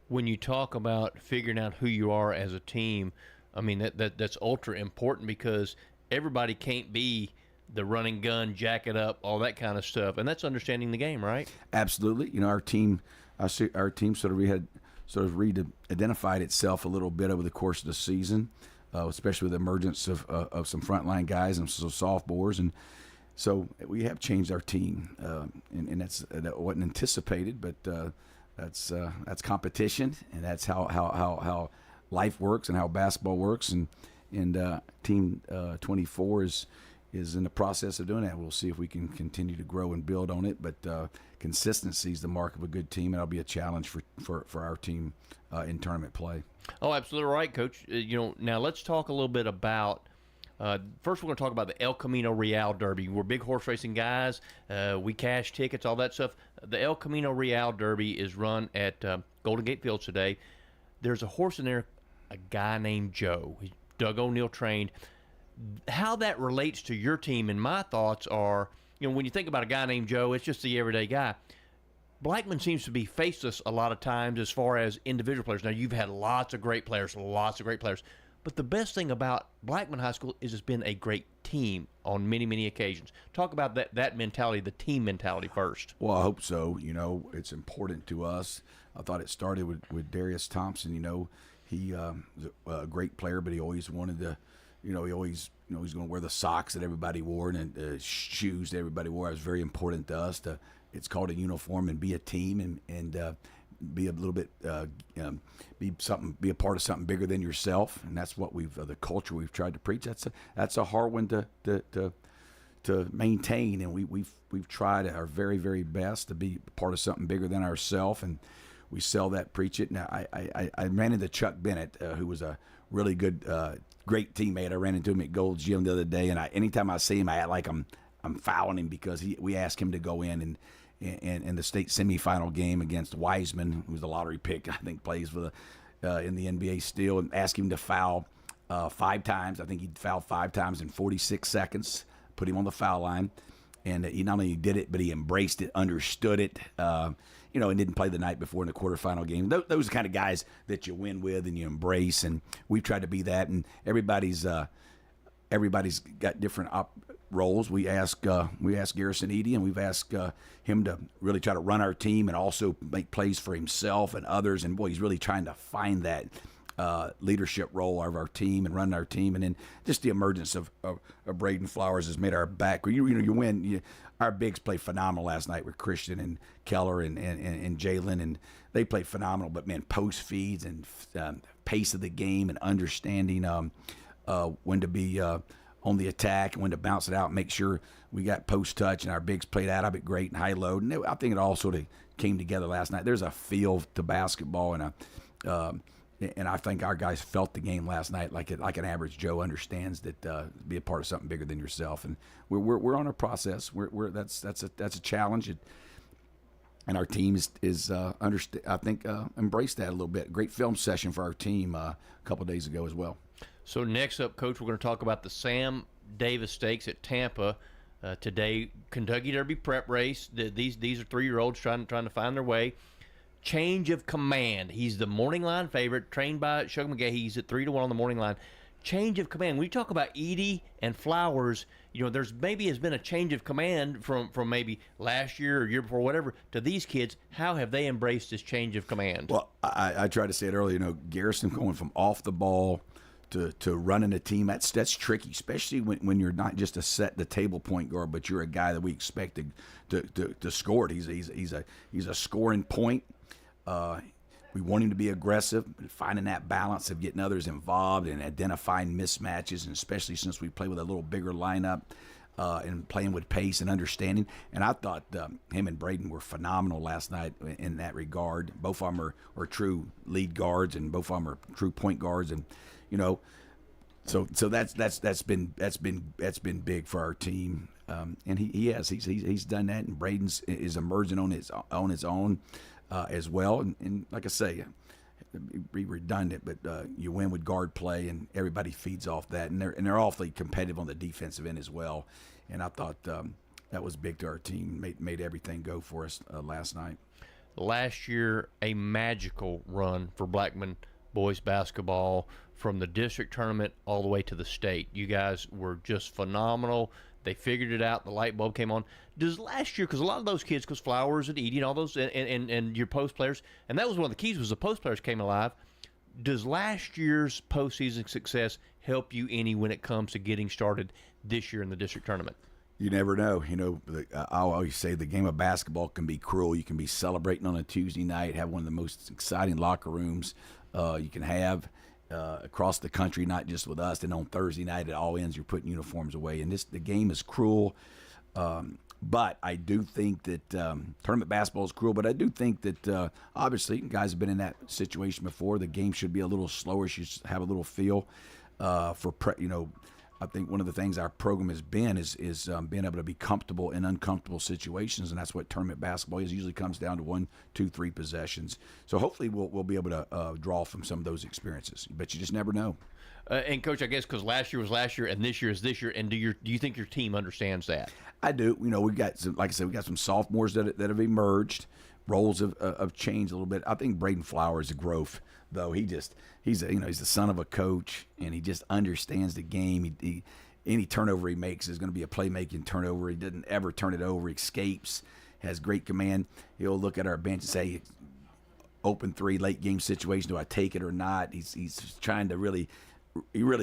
When you talk about figuring out who you are as a team, I mean, that's ultra important, because everybody can't be the running gun, jack it up, all that kind of stuff, and that's understanding the game, right? Absolutely. You know, our team sort of re-identified itself a little bit over the course of the season, especially with the emergence of some frontline guys and some sophomores, and so we have changed our team, and that wasn't anticipated, but that's competition, and that's how life works and how basketball works, and Team 24 is in the process of doing that. We'll see if we can continue to grow and build on it, but consistency is the mark of a good team, and it'll be a challenge for our team in tournament play. Oh, absolutely right, Coach. You know, now let's talk a little bit about. First, we're going to talk about the El Camino Real Derby. We're big horse racing guys. We cash tickets, all that stuff. The El Camino Real Derby is run at Golden Gate Fields today. There's a horse in there, a guy named Joe. He's Doug O'Neill trained. How that relates to your team, and my thoughts are, you know, when you think about a guy named Joe, it's just the everyday guy. Blackman seems to be faceless a lot of times as far as individual players. Now, you've had lots of great players, but the best thing about Blackman High School is it's been a great team on many, many occasions. Talk about that mentality, the team mentality first. Well, I hope so. You know, it's important to us. I thought it started with Darius Thompson. You know, he was a great player, but he always wanted to, he's going to wear the socks that everybody wore and the shoes that everybody wore. It was very important to us. It's called a uniform, and be a team, and be a little bit, be a part of something bigger than yourself. And that's what the culture we've tried to preach. That's a hard one to maintain, and we've tried our very, very best to be part of something bigger than ourselves, and we sell that, preach it. Now, I ran into Chuck Bennett, who was a really good, great teammate. I ran into him at Gold's Gym the other day, and anytime I see him, I act like I'm fouling him, because we asked him to go in the state semifinal game against Wiseman, who's the lottery pick, I think plays for in the NBA still, and asked him to foul 5 times. I think he fouled 5 times in 46 seconds, put him on the foul line. And he not only did it, but he embraced it, understood it, and didn't play the night before in the quarterfinal game. Those are the kind of guys that you win with and you embrace, and we've tried to be that. And everybody's got different roles. We ask Garrison Edey, and we've asked him to really try to run our team and also make plays for himself and others. And boy, he's really trying to find that leadership role of our team and running our team. And then just the emergence of Braden Flowers has made our back. You win. Our bigs played phenomenal last night with Christian and Keller and Jalen, and they played phenomenal. But man, post feeds and pace of the game and understanding when to be on the attack and when to bounce it out and make sure we got post touch, and our bigs played out of it great and high load. And I think it all sort of came together last night. There's a feel to basketball, and I think our guys felt the game last night like an average Joe understands that be a part of something bigger than yourself. And we're on a process. That's a challenge, and our team is embraced that a little bit. Great film session for our team a couple of days ago as well. So next up, Coach, we're going to talk about the Sam Davis Stakes at Tampa today. Kentucky Derby prep race. These are 3-year-olds trying to find their way. change of command. He's the morning line favorite, trained by Shug McGahee. He's at 3-1 on the morning line. Change of command. When you talk about Edie and Flowers, there's maybe has been a change of command from maybe last year or year before, whatever, to these kids. How have they embraced this change of command? Well, I tried to say it earlier. Garrison going from off the ball to running a team, that's tricky, especially when you're not just a set the table point guard, but you're a guy that we expect to score it. He's a scoring point. We want him to be aggressive, finding that balance of getting others involved and identifying mismatches, and especially since we play with a little bigger lineup and playing with pace and understanding. And I thought him and Braden were phenomenal last night in that regard. Both of them are true lead guards, and both of them are true point guards, and so that's been big for our team. And he's done that, and Braden's is emerging on his own. As well, and like I say, be redundant, but you win with guard play, and everybody feeds off that, and they're awfully competitive on the defensive end as well. And I thought that was big to our team, made everything go for us last night. Last year, a magical run for Blackman boys basketball from the district tournament all the way to the state. You guys were just phenomenal. They figured it out. The light bulb came on. Does last year, because a lot of those kids, because Flowers and Edie and all those, and your post players, and that was one of the keys, was the post players came alive. Does last year's postseason success help you any when it comes to getting started this year in the district tournament? You never know. I always say the game of basketball can be cruel. You can be celebrating on a Tuesday night, have one of the most exciting locker rooms you can have across the country, not just with us. And on Thursday night at all ends, you're putting uniforms away. And the game is cruel. But I do think that tournament basketball is cruel. But I do think that obviously guys have been in that situation before. The game should be a little slower. Should have a little feel I think one of the things our program has been is being able to be comfortable in uncomfortable situations, and that's what tournament basketball is. It usually comes down to 1, 2, 3 possessions. So hopefully we'll be able to draw from some of those experiences. But you just never know. And Coach, I guess because last year was last year and this year is this year, and do you think your team understands that? I do. We've got some, like I said, we've got some sophomores that have emerged. Roles have changed a little bit. I think Braden Flowers, a growth, though. He's the son of a coach, and he just understands the game. Any turnover he makes is going to be a playmaking turnover. He doesn't ever turn it over. He escapes, has great command. He'll look at our bench and say, open three, late game situation, do I take it or not? He's trying to really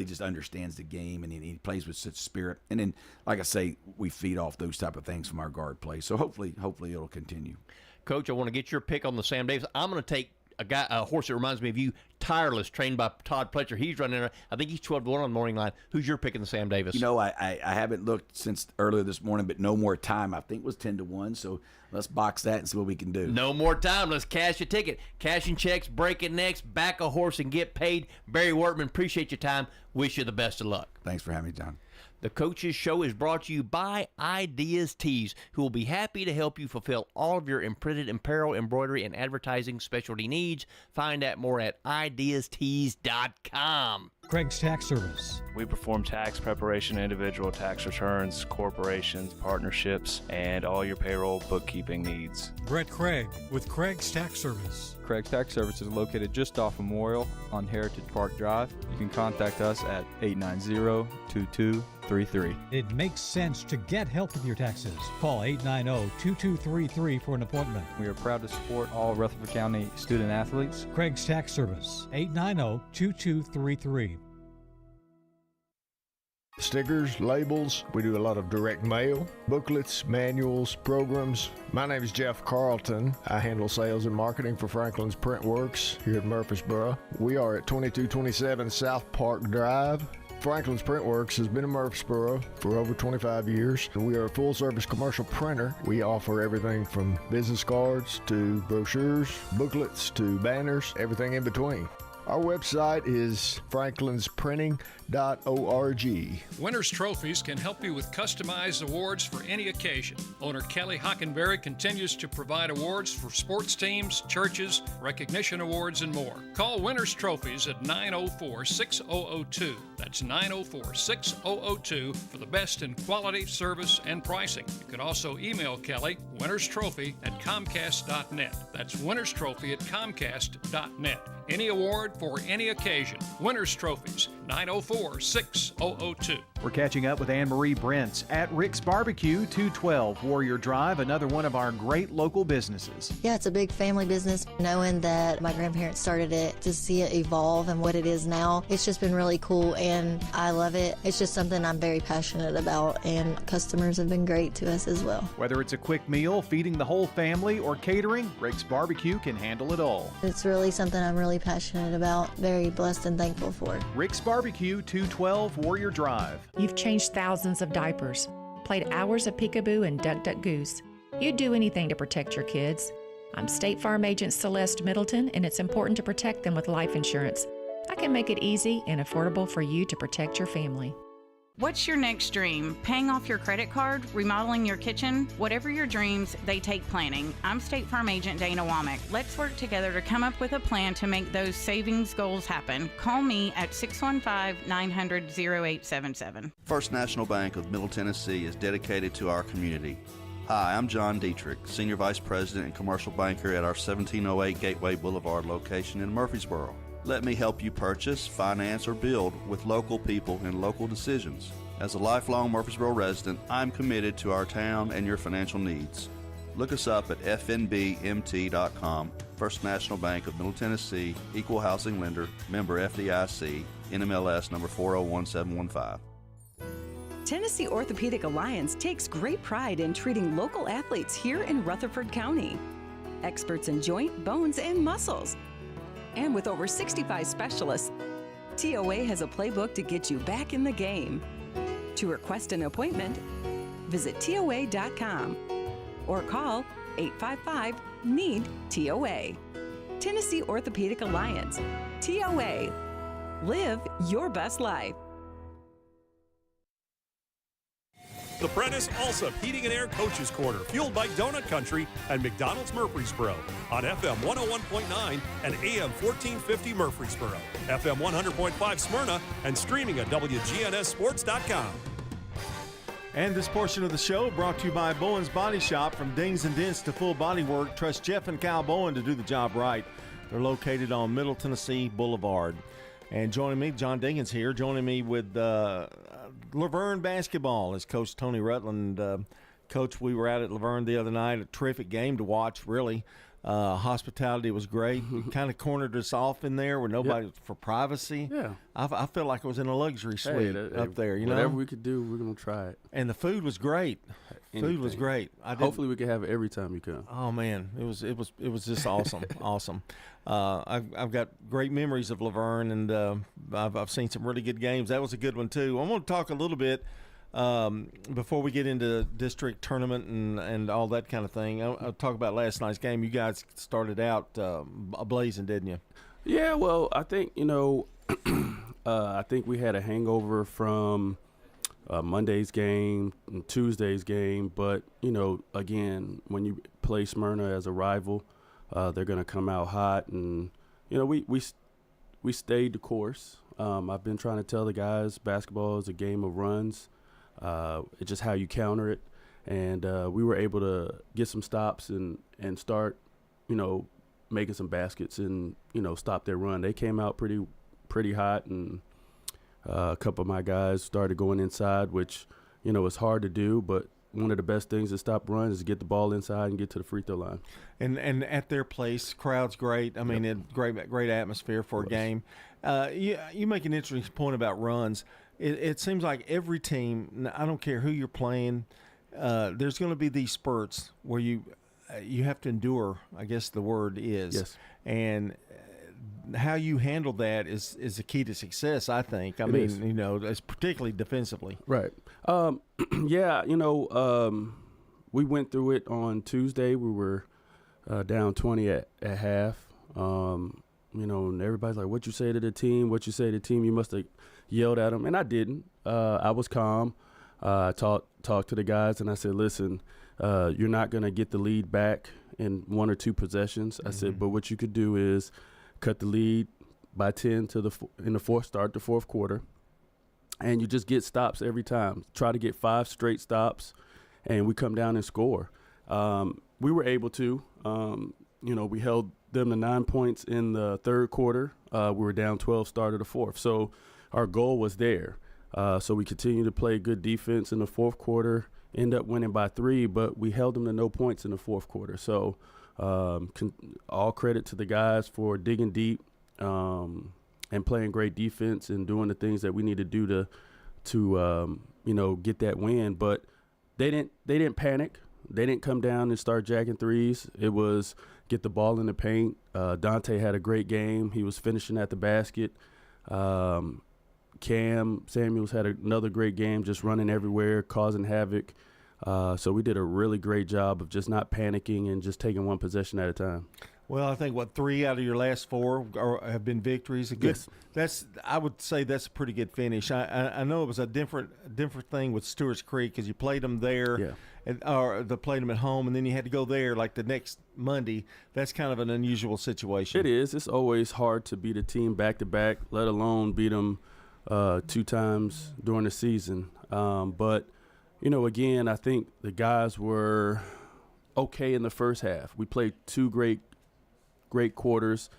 just understands the game, and he plays with such spirit. And then, like I say, we feed off those type of things from our guard play. So hopefully it'll continue. Coach, I want to get your pick on the Sam Davis. I'm going to take a horse that reminds me of you, Tireless, trained by Todd Pletcher. He's running. I think he's 12-1 on the morning line. Who's your pick in the Sam Davis? I haven't looked since earlier this morning, but No More Time, I think, was 10-1. So let's box that and see what we can do. No more time. Let's cash a ticket. Cashing checks, breaking necks, back a horse and get paid. Barry Wortman, appreciate your time. Wish you the best of luck. Thanks for having me, John. The Coaches Show is brought to you by Ideas Tees, who will be happy to help you fulfill all of your imprinted apparel, embroidery, and advertising specialty needs. Find out more at ideastees.com. Craig's Tax Service. We perform tax preparation, individual tax returns, corporations, partnerships, and all your payroll bookkeeping needs. Brett Craig with Craig's Tax Service. Craig's Tax Service is located just off Memorial on Heritage Park Drive. You can contact us at 890-2233. It makes sense to get help with your taxes. Call 890-2233 for an appointment. We are proud to support all Rutherford County student athletes. Craig's Tax Service, 890-2233. Stickers, labels, we do a lot of direct mail, booklets, manuals, programs. My name is Jeff Carlton. I handle sales and marketing for Franklin's Print Works here at Murfreesboro. We are at 2227 South Park Drive. Franklin's Print Works has been in Murfreesboro for over 25 years. We are a full-service commercial printer. We offer everything from business cards to brochures, booklets to banners, everything in between. Our website is franklinsprinting.org. Winners Trophies can help you with customized awards for any occasion. Owner Kelly Hockenberry continues to provide awards for sports teams, churches, recognition awards, and more. Call Winners Trophies at 904-6002. That's 904-6002 for the best in quality, service, and pricing. You can also email Kelly, winnerstrophy@comcast.net. That's winnerstrophy@comcast.net. Any award for any occasion. Winners Trophies, 904-6002. We're catching up with Anne-Marie Brents at Rick's Barbecue, 212 Warrior Drive, another one of our great local businesses. Yeah, it's a big family business. Knowing that my grandparents started it, to see it evolve and what it is now, it's just been really cool, and I love it. It's just something I'm very passionate about, and customers have been great to us as well. Whether it's a quick meal, feeding the whole family, or catering, Rick's Barbecue can handle it all. It's really something I'm really passionate about, very blessed and thankful for. Rick's Barbecue, 212 Warrior Drive. You've changed thousands of diapers, played hours of peekaboo and duck, duck, goose. You'd do anything to protect your kids. I'm State Farm Agent Celeste Middleton, and it's important to protect them with life insurance. I can make it easy and affordable for you to protect your family. What's your next dream? Paying off your credit card? Remodeling your kitchen? Whatever your dreams, they take planning. I'm State Farm Agent Dana Womack. Let's work together to come up with a plan to make those savings goals happen. Call me at 615-900-0877. First National Bank of Middle Tennessee is dedicated to our community. Hi, I'm John Dietrich, Senior Vice President and Commercial Banker at our 1708 Gateway Boulevard location in Murfreesboro. Let me help you purchase, finance, or build with local people and local decisions. As a lifelong Murfreesboro resident, I'm committed to our town and your financial needs. Look us up at fnbmt.com. First National Bank of Middle Tennessee, Equal Housing Lender, member FDIC, NMLS number 401715. Tennessee Orthopedic Alliance takes great pride in treating local athletes here in Rutherford County. Experts in joint, bones, and muscles. And with over 65 specialists, TOA has a playbook to get you back in the game. To request an appointment, visit TOA.com or call 855-NEED-TOA. Tennessee Orthopedic Alliance. TOA. Live your best life. The Prentice Allsup Heating and Air Coaches Corner, fueled by Donut Country and McDonald's Murfreesboro on FM 101.9 and AM 1450 Murfreesboro, FM 100.5 Smyrna, and streaming at WGNSSports.com. And this portion of the show brought to you by Bowen's Body Shop. From dings and dents to full body work, trust Jeff and Kyle Bowen to do the job right. They're located on Middle Tennessee Boulevard. And joining me, John Dinkins here, joining me with Laverne basketball is Coach Tony Rutland. Coach, we were out at Laverne the other night, a terrific game to watch, really. Hospitality was great. You kind of cornered us off in there with nobody for privacy. Yeah. I feel like I was in a luxury suite up there. You whatever know? we could do, we're going to try it. And the food was great. Food was great. Hopefully we can have it every time you come. Oh man, it was just awesome, awesome. I've got great memories of Laverne, and I've seen some really good games. That was a good one too. I want to talk a little bit before we get into district tournament and all that kind of thing. I'll talk about last night's game. You guys started out blazing, didn't you? Yeah. Well, I think I think we had a hangover from Monday's game and Tuesday's game, but again, when you play Smyrna as a rival, they're going to come out hot, and we stayed the course. I've been trying to tell the guys basketball is a game of runs. It's just how you counter it, and we were able to get some stops and start making some baskets and stop their run. They came out pretty hot, and a couple of my guys started going inside, which it's hard to do, but one of the best things to stop runs is to get the ball inside and get to the free throw line. And at their place, crowd's great. I mean, great atmosphere for a game. You make an interesting point about runs. It seems like every team, I don't care who you're playing, there's going to be these spurts where you have to endure, I guess the word is. Yes. And how you handle that is the key to success, I think. I mean, it's particularly defensively. Right. Yeah, we went through it on Tuesday. We were down 20 at half. And everybody's like, what you say to the team? What you say to the team? You must have yelled at them. And I didn't. I was calm. I talked to the guys, and I said, listen, you're not going to get the lead back in one or two possessions. I said, but what you could do is cut the lead by 10 start the fourth quarter, and you just get stops every time. Try to get 5 straight stops, and we come down and score. We were able to. We held them to 9 points in the third quarter. We were down 12 start of the fourth. So our goal was there. So we continued to play good defense in the fourth quarter, end up winning by 3, but we held them to no points in the fourth quarter. So all credit to the guys for digging deep and playing great defense and doing the things that we need to do to get that win. But they didn't panic. They didn't come down and start jacking threes. It was get the ball in the paint. Dante had a great game. He was finishing at the basket. Cam Samuels had another great game, just running everywhere, causing havoc. So we did a really great job of just not panicking and just taking one possession at a time. Well, I think 3 out of your last 4 have been victories. Yes. I would say that's a pretty good finish. I know it was a different thing with Stewart's Creek because you played them there, or they played them at home, and then you had to go there like the next Monday. That's kind of an unusual situation. It is. It's always hard to beat a team back to back, let alone beat them 2 times during the season. But again, I think the guys were okay in the first half. We played 2 great quarters,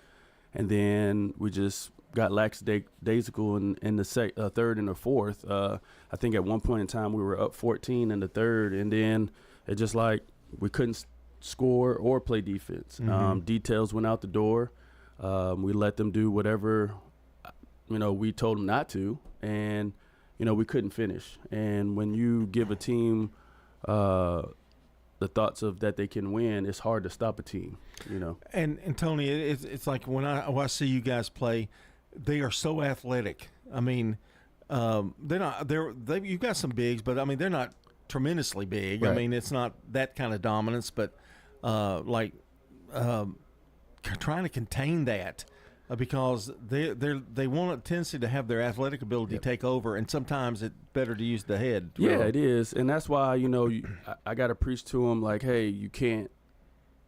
and then we just got lackadaisical in the third and the fourth. I think at one point in time we were up 14 in the third, and then it just like we couldn't score or play defense. Details went out the door. We let them do whatever we told them not to, and we couldn't finish. And when you give a team the thoughts of that they can win, it's hard to stop a team, And Tony, it's like when I see you guys play, they are so athletic. I mean, you've got some bigs, but I mean they're not tremendously big. Right. I mean it's not that kind of dominance, but trying to contain that. Because they want a tendency to have their athletic ability take over, and sometimes it's better to use the head. Yeah, it is, and that's why I got to preach to them like, hey, you can't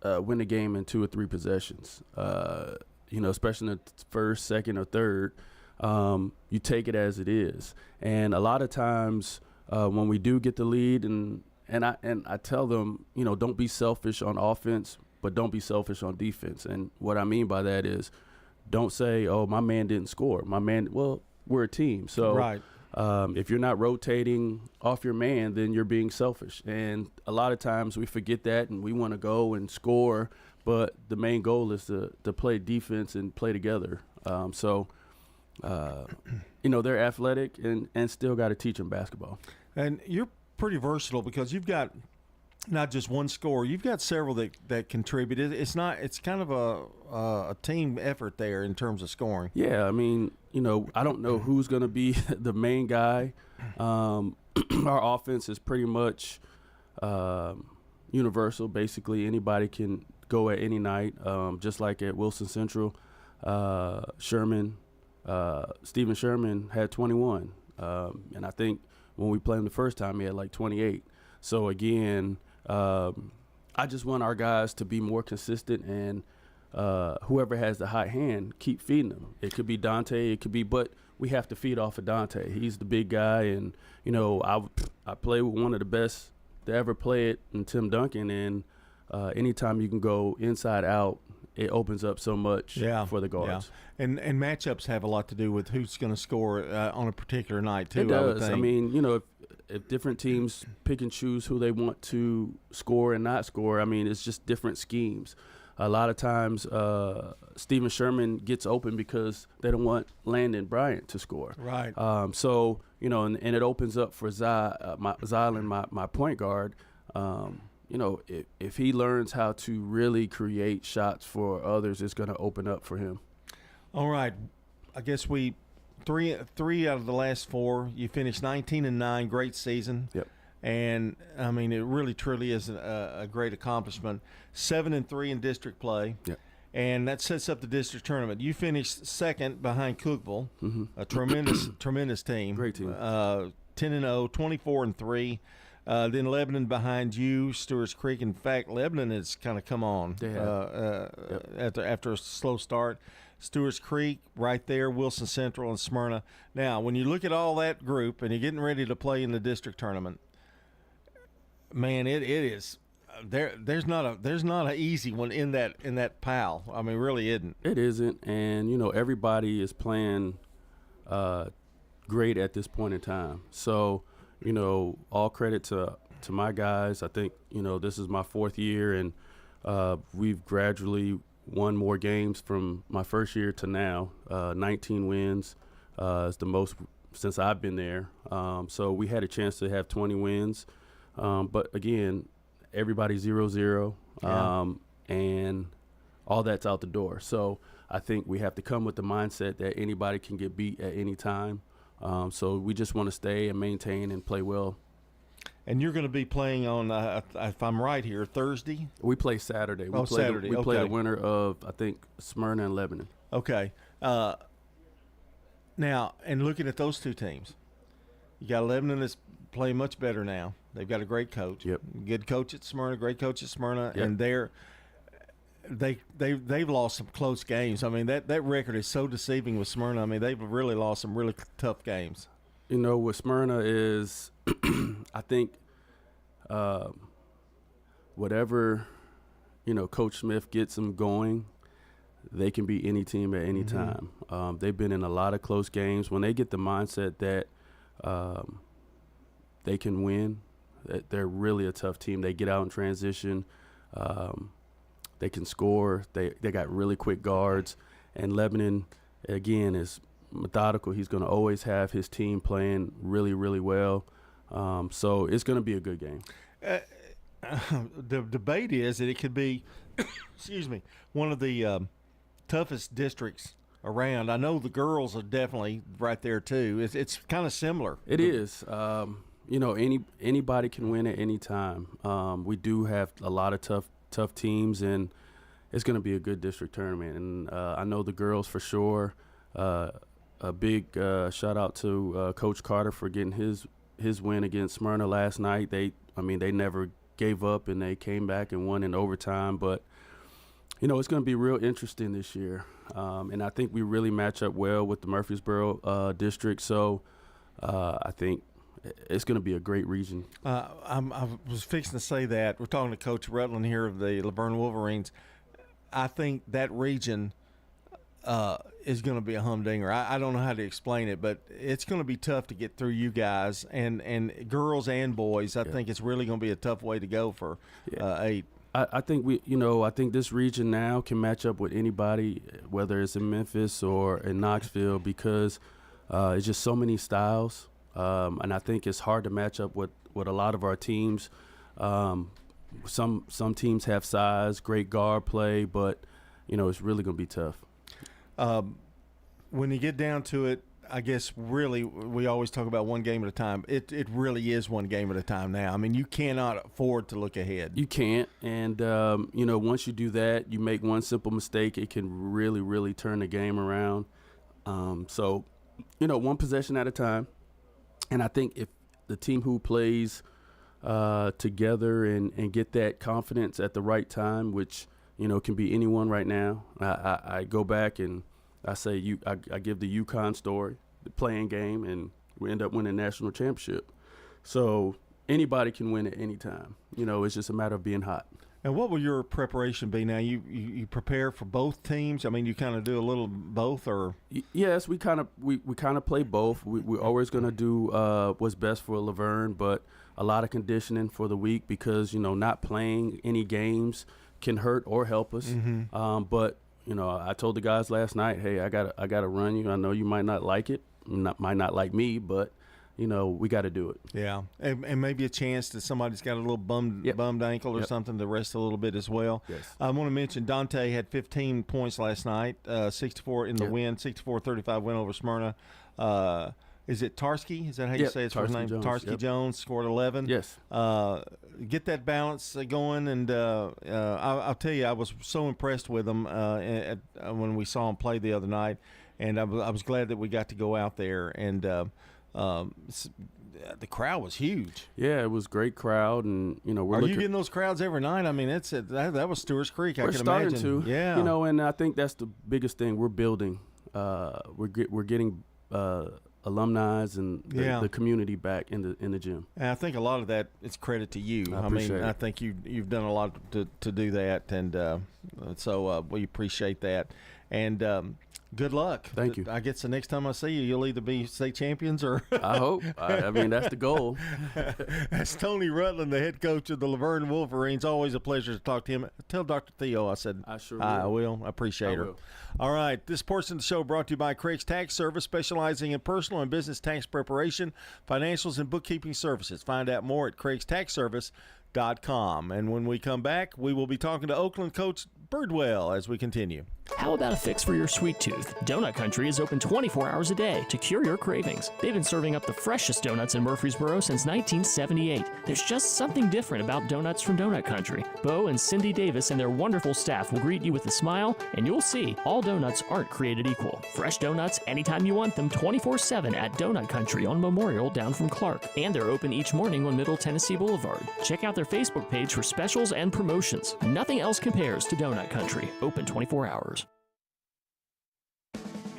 win a game in 2 or 3 possessions. Especially in the first, second, or third. You take it as it is, and a lot of times when we do get the lead, and I tell them, don't be selfish on offense, but don't be selfish on defense. And what I mean by that is, don't say, oh, my man didn't score. Well, we're a team. So right. If you're not rotating off your man, then you're being selfish. And a lot of times we forget that and we want to go and score, but the main goal is to play defense and play together. They're athletic and still got to teach them basketball. And you're pretty versatile because you've got not just one scorer. You've got several that contributed. It's kind of a team effort there in terms of scoring. Yeah, I mean, I don't know who's going to be the main guy. Our offense is pretty much universal. Basically, anybody can go at any night, just like at Wilson Central. Stephen Sherman had 21. And I think when we played him the first time, he had like 28. So, again, I just want our guys to be more consistent, and whoever has the hot hand, keep feeding them. It could be Dante, but we have to feed off of Dante. He's the big guy, and I play with one of the best to ever play it, in Tim Duncan. And anytime you can go inside out, it opens up so much for the guards. Yeah. And matchups have a lot to do with who's going to score on a particular night too. It does. I would think. I mean, if different teams pick and choose who they want to score and not score, I mean, it's just different schemes. A lot of times, Stephen Sherman gets open because they don't want Landon Bryant to score. Right. So, and it opens up for Zylan, my point guard. If he learns how to really create shots for others, it's going to open up for him. All right. I guess three out of the last 4, you finished 19-9, great season. Yep. And I mean, it really truly is a great accomplishment. 7-3 in district play. Yep. And that sets up the district tournament. You finished second behind Cookeville, a tremendous team. Great team. 10-0, 24-3. Then Lebanon behind you, Stewart's Creek. In fact, Lebanon has kind of come on after a slow start. Stewart's Creek right there, Wilson Central, and Smyrna. Now, when you look at all that group and you're getting ready to play in the district tournament, man, it is there's not a easy one in that pile. I mean, really isn't. It isn't, and everybody is playing great at this point in time. So all credit to my guys. I think this is my 4th year, and we've gradually won more games from my first year to now. 19 wins is the most since I've been there. So we had a chance to have 20 wins. But again, everybody's 0-0, and all that's out the door. So I think we have to come with the mindset that anybody can get beat at any time. So we just want to stay and maintain and play well. And you're going to be playing on, if I'm right here, Thursday? We play Saturday. Saturday. We play the winner of, I think, Smyrna and Lebanon. Okay. Now, and looking at those two teams, you got Lebanon that's playing much better now. They've got a great coach. Yep. Good coach at Smyrna, great coach at Smyrna, Yep. and they've lost some close games. I mean, that record is so deceiving with Smyrna. I mean, they've really lost some really tough games. With Smyrna is, I think, whatever, Coach Smith gets them going, they can beat any team at any time. They've been in a lot of close games. When they get the mindset that they can win, that they're really a tough team. They get out in transition. They can score. They got really quick guards. And Lebanon, again, is methodical. He's going to always have his team playing really, really well. So it's going to be a good game. The debate is that it could be, excuse me, one of the toughest districts around. I know the girls are definitely right there too. It's kind of similar. It is. Anybody can win at any time. We do have a lot of tough teams, and it's going to be a good district tournament. And I know the girls for sure. A big shout out to Coach Carter for getting his win against Smyrna last night. They never gave up, and they came back and won in overtime. But it's going to be real interesting this year, and I think we really match up well with the Murfreesboro district. So I think it's going to be a great region. I was fixing to say that. We're talking to Coach Rutland here of the Laverne Wolverines. I think that region is going to be a humdinger. I don't know how to explain it, but it's going to be tough to get through you guys and girls and boys. I think it's really going to be a tough way to go for 8. I think I think this region now can match up with anybody, whether it's in Memphis or in Knoxville, because it's just so many styles. And I think it's hard to match up with a lot of our teams. Some teams have size, great guard play, but it's really going to be tough. When you get down to it, I guess really we always talk about one game at a time. It really is one game at a time now. I mean, you cannot afford to look ahead. You can't, and once you do that, you make one simple mistake, it can really, really turn the game around. So one possession at a time. And I think if the team who plays together and get that confidence at the right time, which can be anyone right now. I go back and I say I give the UConn story, the playing game, and we end up winning national championship. So anybody can win at any time. It's just a matter of being hot. And what will your preparation be now? You prepare for both teams? I mean, you kind of do a little both, or? Yes, we kind of play both. We're always going to do what's best for Laverne, but a lot of conditioning for the week because not playing any games can hurt or help us. But I told the guys last night, hey, I gotta run you. I know you might not like it, might not like me, but we got to do it. Yeah, and maybe a chance that somebody's got a little bummed ankle or something to rest a little bit as well. Yes. I want to mention Dante had 15 points last night, 64 in the win, 64-35 win over Smyrna. Is it Tarski? Is that how you say his first name? Tarski Jones scored 11. Yes. Get that balance going, and I'll tell you, I was so impressed with him when we saw him play the other night, and I was glad that we got to go out there and the crowd was huge. Yeah, it was great crowd, and we're you getting those crowds every night? I mean, that was Stewart's Creek. We're I can starting imagine. to, Yeah, and I think that's the biggest thing. We're building. We're getting alumni and the community back in the gym. And I think a lot of that is credit to you. I appreciate it. I think you've done a lot to do that, and so we appreciate that. And good luck. Thank you. I guess the next time I see you, you'll either be state champions or I hope. I mean, that's the goal. That's Tony Rutland, the head coach of the Laverne Wolverines. Always a pleasure to talk to him. Tell Dr. Theo I said I sure will. I will. I appreciate her. Will. All right. This portion of the show brought to you by Craig's Tax Service, specializing in personal and business tax preparation, financials, and bookkeeping services. Find out more at CraigsTaxService.com. And when we come back, we will be talking to Oakland coach Birdwell as we continue. How about a fix for your sweet tooth? Donut Country is open 24 hours a day to cure your cravings. They've been serving up the freshest donuts in Murfreesboro since 1978. There's just something different about donuts from Donut Country. Bo and Cindy Davis and their wonderful staff will greet you with a smile, and you'll see all donuts aren't created equal. Fresh donuts anytime you want them 24/7 at Donut Country on Memorial down from Clark. And they're open each morning on Middle Tennessee Boulevard. Check out their Facebook page for specials and promotions. Nothing else compares to Donut Country. Open 24 hours.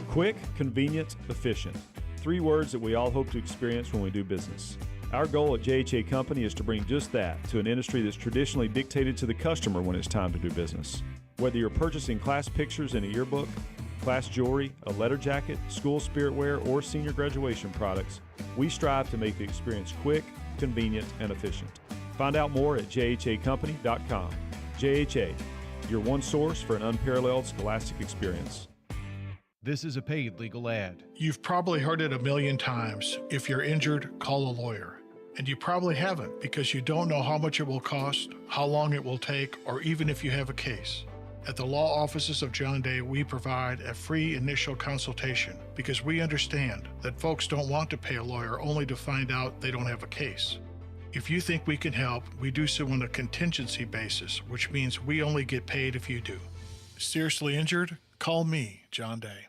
Quick, convenient, efficient. 3 words that we all hope to experience when we do business. Our goal at JHA Company is to bring just that to an industry that's traditionally dictated to the customer when it's time to do business. Whether you're purchasing class pictures in a yearbook, class jewelry, a letter jacket, school spirit wear, or senior graduation products, we strive to make the experience quick, convenient, and efficient. Find out more at jhacompany.com. JHA, your one source for an unparalleled scholastic experience. This is a paid legal ad. You've probably heard it a million times. If you're injured, call a lawyer. And you probably haven't because you don't know how much it will cost, how long it will take, or even if you have a case. At the law offices of John Day, we provide a free initial consultation because we understand that folks don't want to pay a lawyer only to find out they don't have a case. If you think we can help, we do so on a contingency basis, which means we only get paid if you do. Seriously injured? Call me, John Day.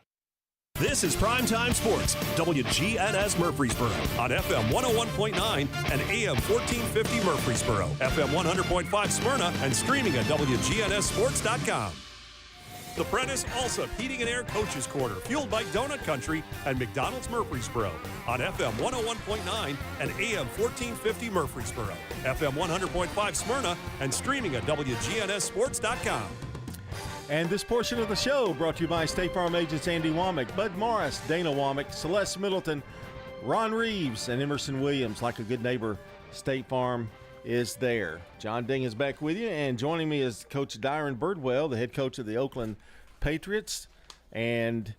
This is Primetime Sports, WGNS Murfreesboro, on FM 101.9 and AM 1450 Murfreesboro, FM 100.5 Smyrna, and streaming at WGNSSports.com. The Prentice Allsup Heating and Air Coaches Corner, fueled by Donut Country and McDonald's Murfreesboro, on FM 101.9 and AM 1450 Murfreesboro, FM 100.5 Smyrna, and streaming at WGNSSports.com. And this portion of the show brought to you by State Farm agents Andy Womack, Bud Morris, Dana Womack, Celeste Middleton, Ron Reeves, and Emerson Williams. Like a good neighbor, State Farm is there. John Ding is back with you, and joining me is Coach Dyron Birdwell, the head coach of the Oakland Patriots. And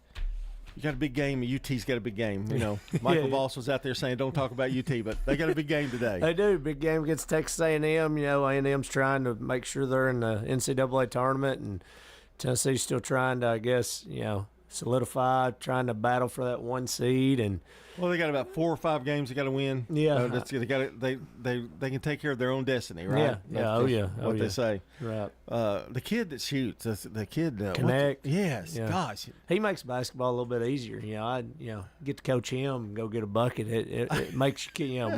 you got a big game. UT's got a big game. You know, Michael Voss was out there saying, don't talk about UT, but they got a big game today. They do. Big game against Texas A&M. You know, A&M's trying to make sure they're in the NCAA tournament, and Tennessee's still trying to, I guess, you know, solidify, trying to battle for that 1 seed. And well, they got about 4 or 5 games they got to win. Yeah, they can take care of their own destiny, right? Yeah, what they say. Right. The kid that shoots, the kid Connect. Yes, yeah. Gosh, he makes basketball a little bit easier. You know, I get to coach him and go get a bucket. It makes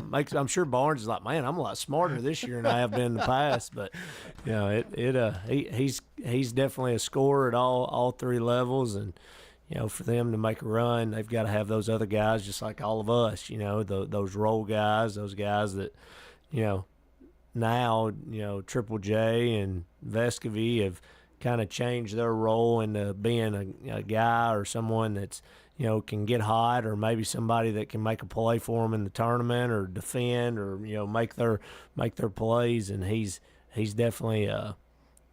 makes. I'm sure Barnes is like, man, I'm a lot smarter this year than I have been in the past. But you know, he's definitely a scorer at all 3 levels. And you know, for them to make a run, they've got to have those other guys, just like all of us. You know, those role guys, those guys that, you know, now, you know, Triple J and Vescovy have kind of changed their role into being a guy or someone that's, you know, can get hot, or maybe somebody that can make a play for them in the tournament or defend, or, you know, make their plays. And he's definitely you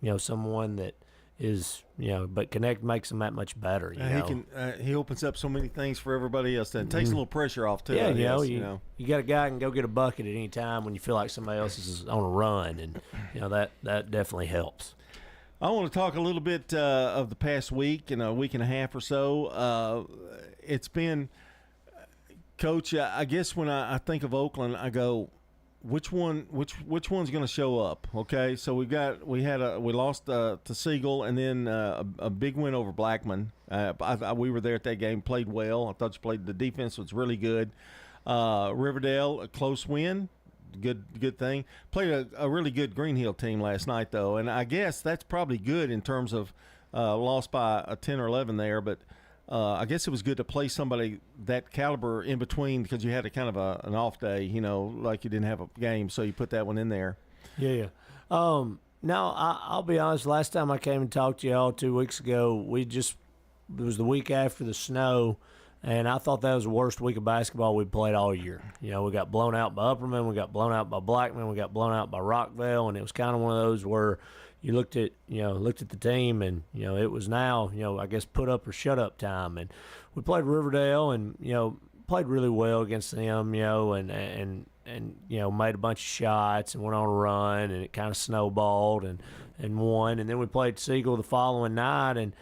know, someone that is, you know, but Connect makes him that much better. You know? He opens up so many things for everybody else, and takes a little pressure off too. Yeah, you know, you got a guy who can go get a bucket at any time when you feel like somebody else is on a run, and you know that definitely helps. I want to talk a little bit of the past week and a week and a half or so. It's been, Coach. I guess when I think of Oakland, I go, which one's going to show up? Okay, so we lost to Siegel, and then a big win over Blackman. We were there at that game, played well. I thought the defense was really good. Riverdale, a close win. Good thing. Played a really good Green Hill team last night, though, and I guess that's probably good in terms of lost by a 10 or 11 there, but I guess it was good to play somebody that caliber in between because you had a kind of an off day, like you didn't have a game, so you put that one in there. Yeah. Now, I'll be honest, last time I came and talked to y'all 2 weeks ago, it was the week after the snow, and I thought that was the worst week of basketball we played all year. We got blown out by Upperman, we got blown out by Blackman, we got blown out by Rockville, and it was kind of one of those where you looked at the team, and it was now I guess put up or shut up time. And we played Riverdale, and played really well against them, and made a bunch of shots and went on a run, and it kind of snowballed and won. And then we played Siegel the following night, and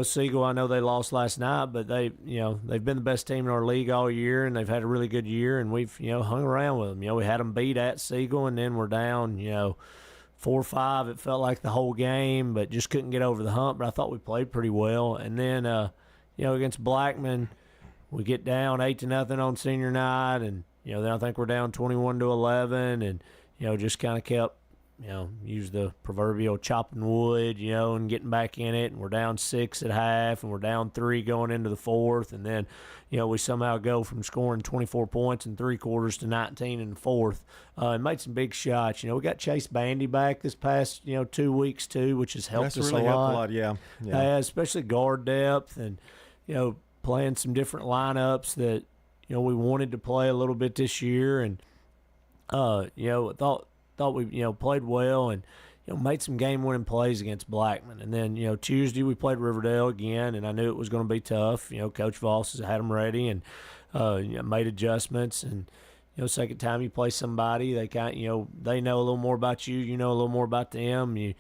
Siegel, I know they lost last night, but they've been the best team in our league all year, and they've had a really good year, and we've hung around with them. We had them beat at Siegel, and then we're down 4-5. It felt like the whole game, but just couldn't get over the hump. But I thought we played pretty well. And then against Blackman, we get down 8-0 on senior night, and then I think we're down 21-11, and just kind of kept use the proverbial chopping wood, and getting back in it. And we're down 6 at half, and we're down 3 going into the fourth. And then, we somehow go from scoring 24 points in 3 quarters to 19 in the fourth. And made some big shots. We got Chase Bandy back this past, 2 weeks too, which has helped us really a lot. Helped a lot, yeah. Especially guard depth and, playing some different lineups that, we wanted to play a little bit this year. And, thought we played well and made some game-winning plays against Blackman. And then Tuesday we played Riverdale again, and I knew it was going to be tough. Coach Voss has had them ready and made adjustments. And second time you play somebody, they they know a little more about you. You know a little more about them. We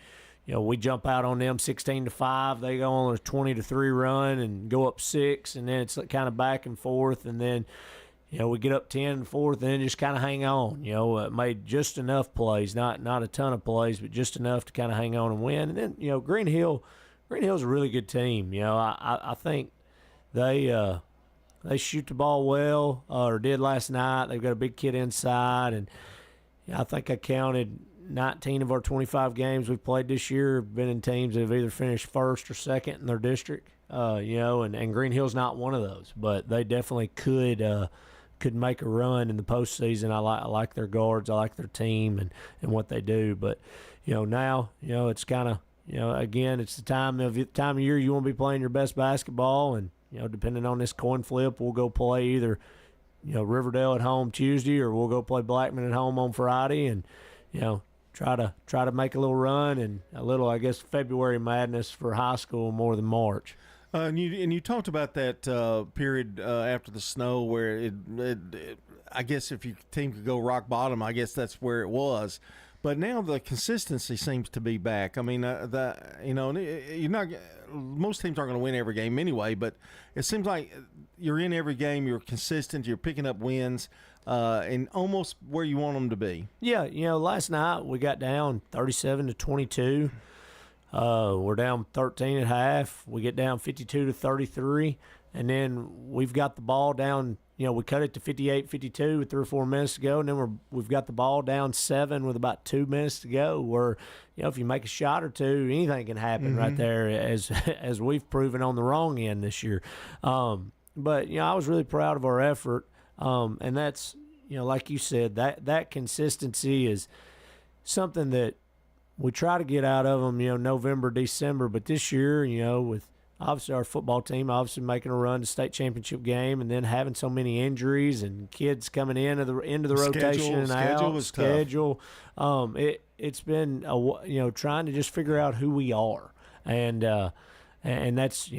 jump out on them 16-5. They go on a 20-3 run and go up 6, and then it's kind of back and forth, and then. We get up 10 in the fourth and then just kind of hang on. Made just enough plays, not a ton of plays, but just enough to kind of hang on and win. And then, Green Hill's a really good team. I think they shoot the ball well, or did last night. They've got a big kid inside, and I think I counted 19 of our 25 games we've played this year have been in teams that have either finished first or second in their district. And Green Hill's not one of those, but they definitely could make a run in the postseason. I like their guards. I like their team and what they do. But, now, it's kind of, again, it's the time of year you want to be playing your best basketball. And, depending on this coin flip, we'll go play either, Riverdale at home Tuesday, or we'll go play Blackman at home on Friday and, try to make a little run and a little, I guess, February madness for high school more than March. And you talked about that period after the snow where I guess if your team could go rock bottom, I guess that's where it was. But now the consistency seems to be back. I mean, you're not. Most teams aren't going to win every game anyway, but it seems like you're in every game. You're consistent. You're picking up wins, and almost where you want them to be. Yeah, last night we got down 37-22. We're down 13 at half. We get down 52-33, and then we've got the ball down. We cut it to 58-52 with 3 or 4 minutes to go, and then we've got the ball down 7 with about 2 minutes to go. Where if you make a shot or two, anything can happen right there, as we've proven on the wrong end this year. But I was really proud of our effort, and that's like you said, that consistency is something that we try to get out of them, November, December. But this year, with obviously our football team obviously making a run to state championship game, and then having so many injuries and kids coming into the rotation and out. Schedule. It's been trying to just figure out who we are, and that's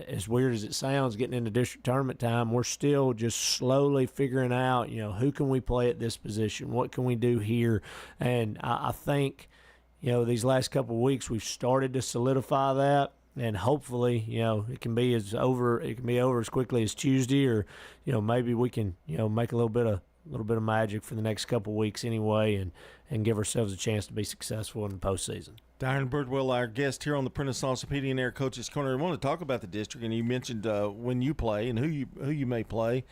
as weird as it sounds, getting into district tournament time, we're still just slowly figuring out who can we play at this position, what can we do here, and I think. These last couple of weeks we've started to solidify that, and hopefully, it can be over as quickly as Tuesday, or maybe we can make a little bit of magic for the next couple of weeks anyway, and give ourselves a chance to be successful in the postseason. Darren Birdwell, our guest here on the Prentice Encyclopedia and Air Coaches Corner. I want to talk about the district, and you mentioned when you play and who you may play.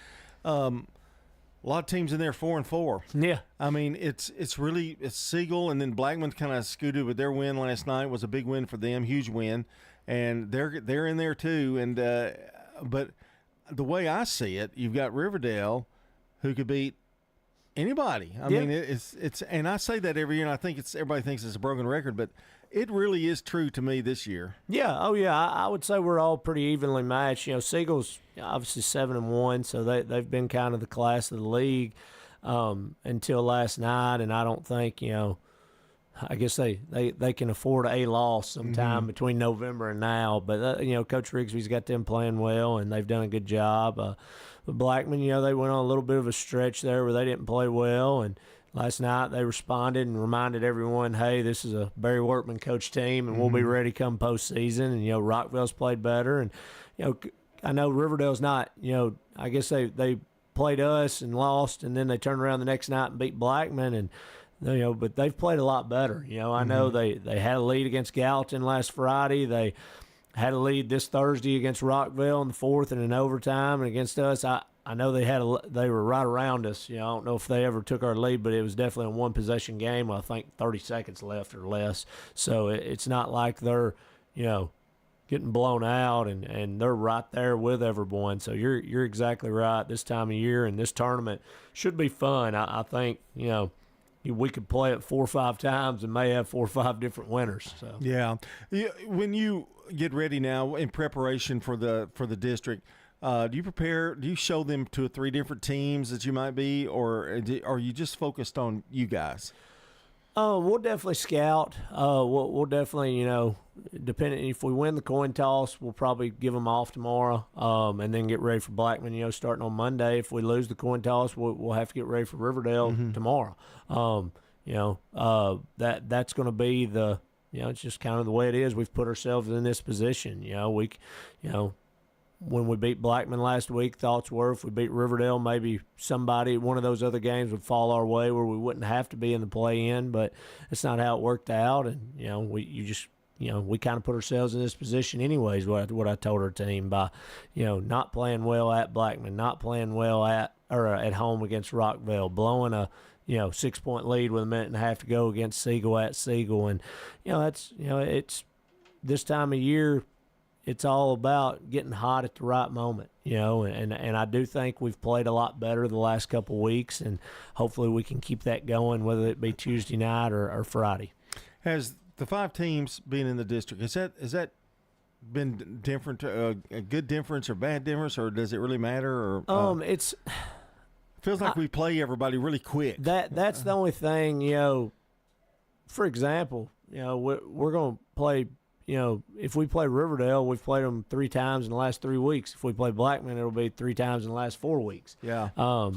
a lot of teams in there 4-4. Yeah, I mean it's Siegel, and then Blackman kind of scooted with their win last night. Was a big win for them, huge win, and they're in there too. And but the way I see it, you've got Riverdale, who could beat anybody. I mean it's and I say that every year, and I think everybody thinks it's a broken record, but it really is true to me this year. Yeah, I would say we're all pretty evenly matched. Siegel's obviously 7-1, so they've been kind of the class of the league until last night, and I don't think I guess they can afford a loss sometime between November and now. But Coach Rigsby's got them playing well, and they've done a good job. But Blackman, they went on a little bit of a stretch there where they didn't play well, and last night they responded and reminded everyone, hey, this is a Barry Workman coach team, and we'll be ready come postseason. And Rockville's played better, and I know Riverdale's not. I guess they played us and lost, and then they turned around the next night and beat Blackman, and but they've played a lot better. I know they had a lead against Gallatin last Friday. They had a lead this Thursday against Rockville in the fourth and in overtime, and against us, I know they were right around us. I don't know if they ever took our lead, but it was definitely a one-possession game with, I think, 30 seconds left or less. So it's not like they're, getting blown out, and they're right there with everyone. So you're exactly right. This time of year and this tournament should be fun. I think, we could play it 4 or 5 times and may have 4 or 5 different winners. So yeah. When you get ready now in preparation for the district, do you show them 2 or 3 different teams that you might be, or are you just focused on you guys? We'll definitely scout. We'll definitely, depending if we win the coin toss, we'll probably give them off tomorrow, and then get ready for Blackman. Starting on Monday. If we lose the coin toss, we'll have to get ready for Riverdale tomorrow. That's going to be the. It's just kind of the way it is. We've put ourselves in this position. When we beat Blackman last week, thoughts were if we beat Riverdale, maybe one of those other games would fall our way where we wouldn't have to be in the play-in, but it's not how it worked out. And, we kind of put ourselves in this position anyways, what I told our team by, not playing well at Blackman, not playing well at home against Rockville, blowing a 6-point lead with a minute and a half to go against Siegel at Siegel. And, it's this time of year, it's all about getting hot at the right moment, and I do think we've played a lot better the last couple of weeks, and hopefully we can keep that going, whether it be Tuesday night or Friday. Has the 5 teams being in the district, has that been different, a good difference or bad difference, or does it really matter? Or it feels like we play everybody really quick. That's the only thing, for example, we're going to play. If we play Riverdale, we've played them 3 times in the last 3 weeks. If we play Blackman, it'll be 3 times in the last 4 weeks. Yeah. So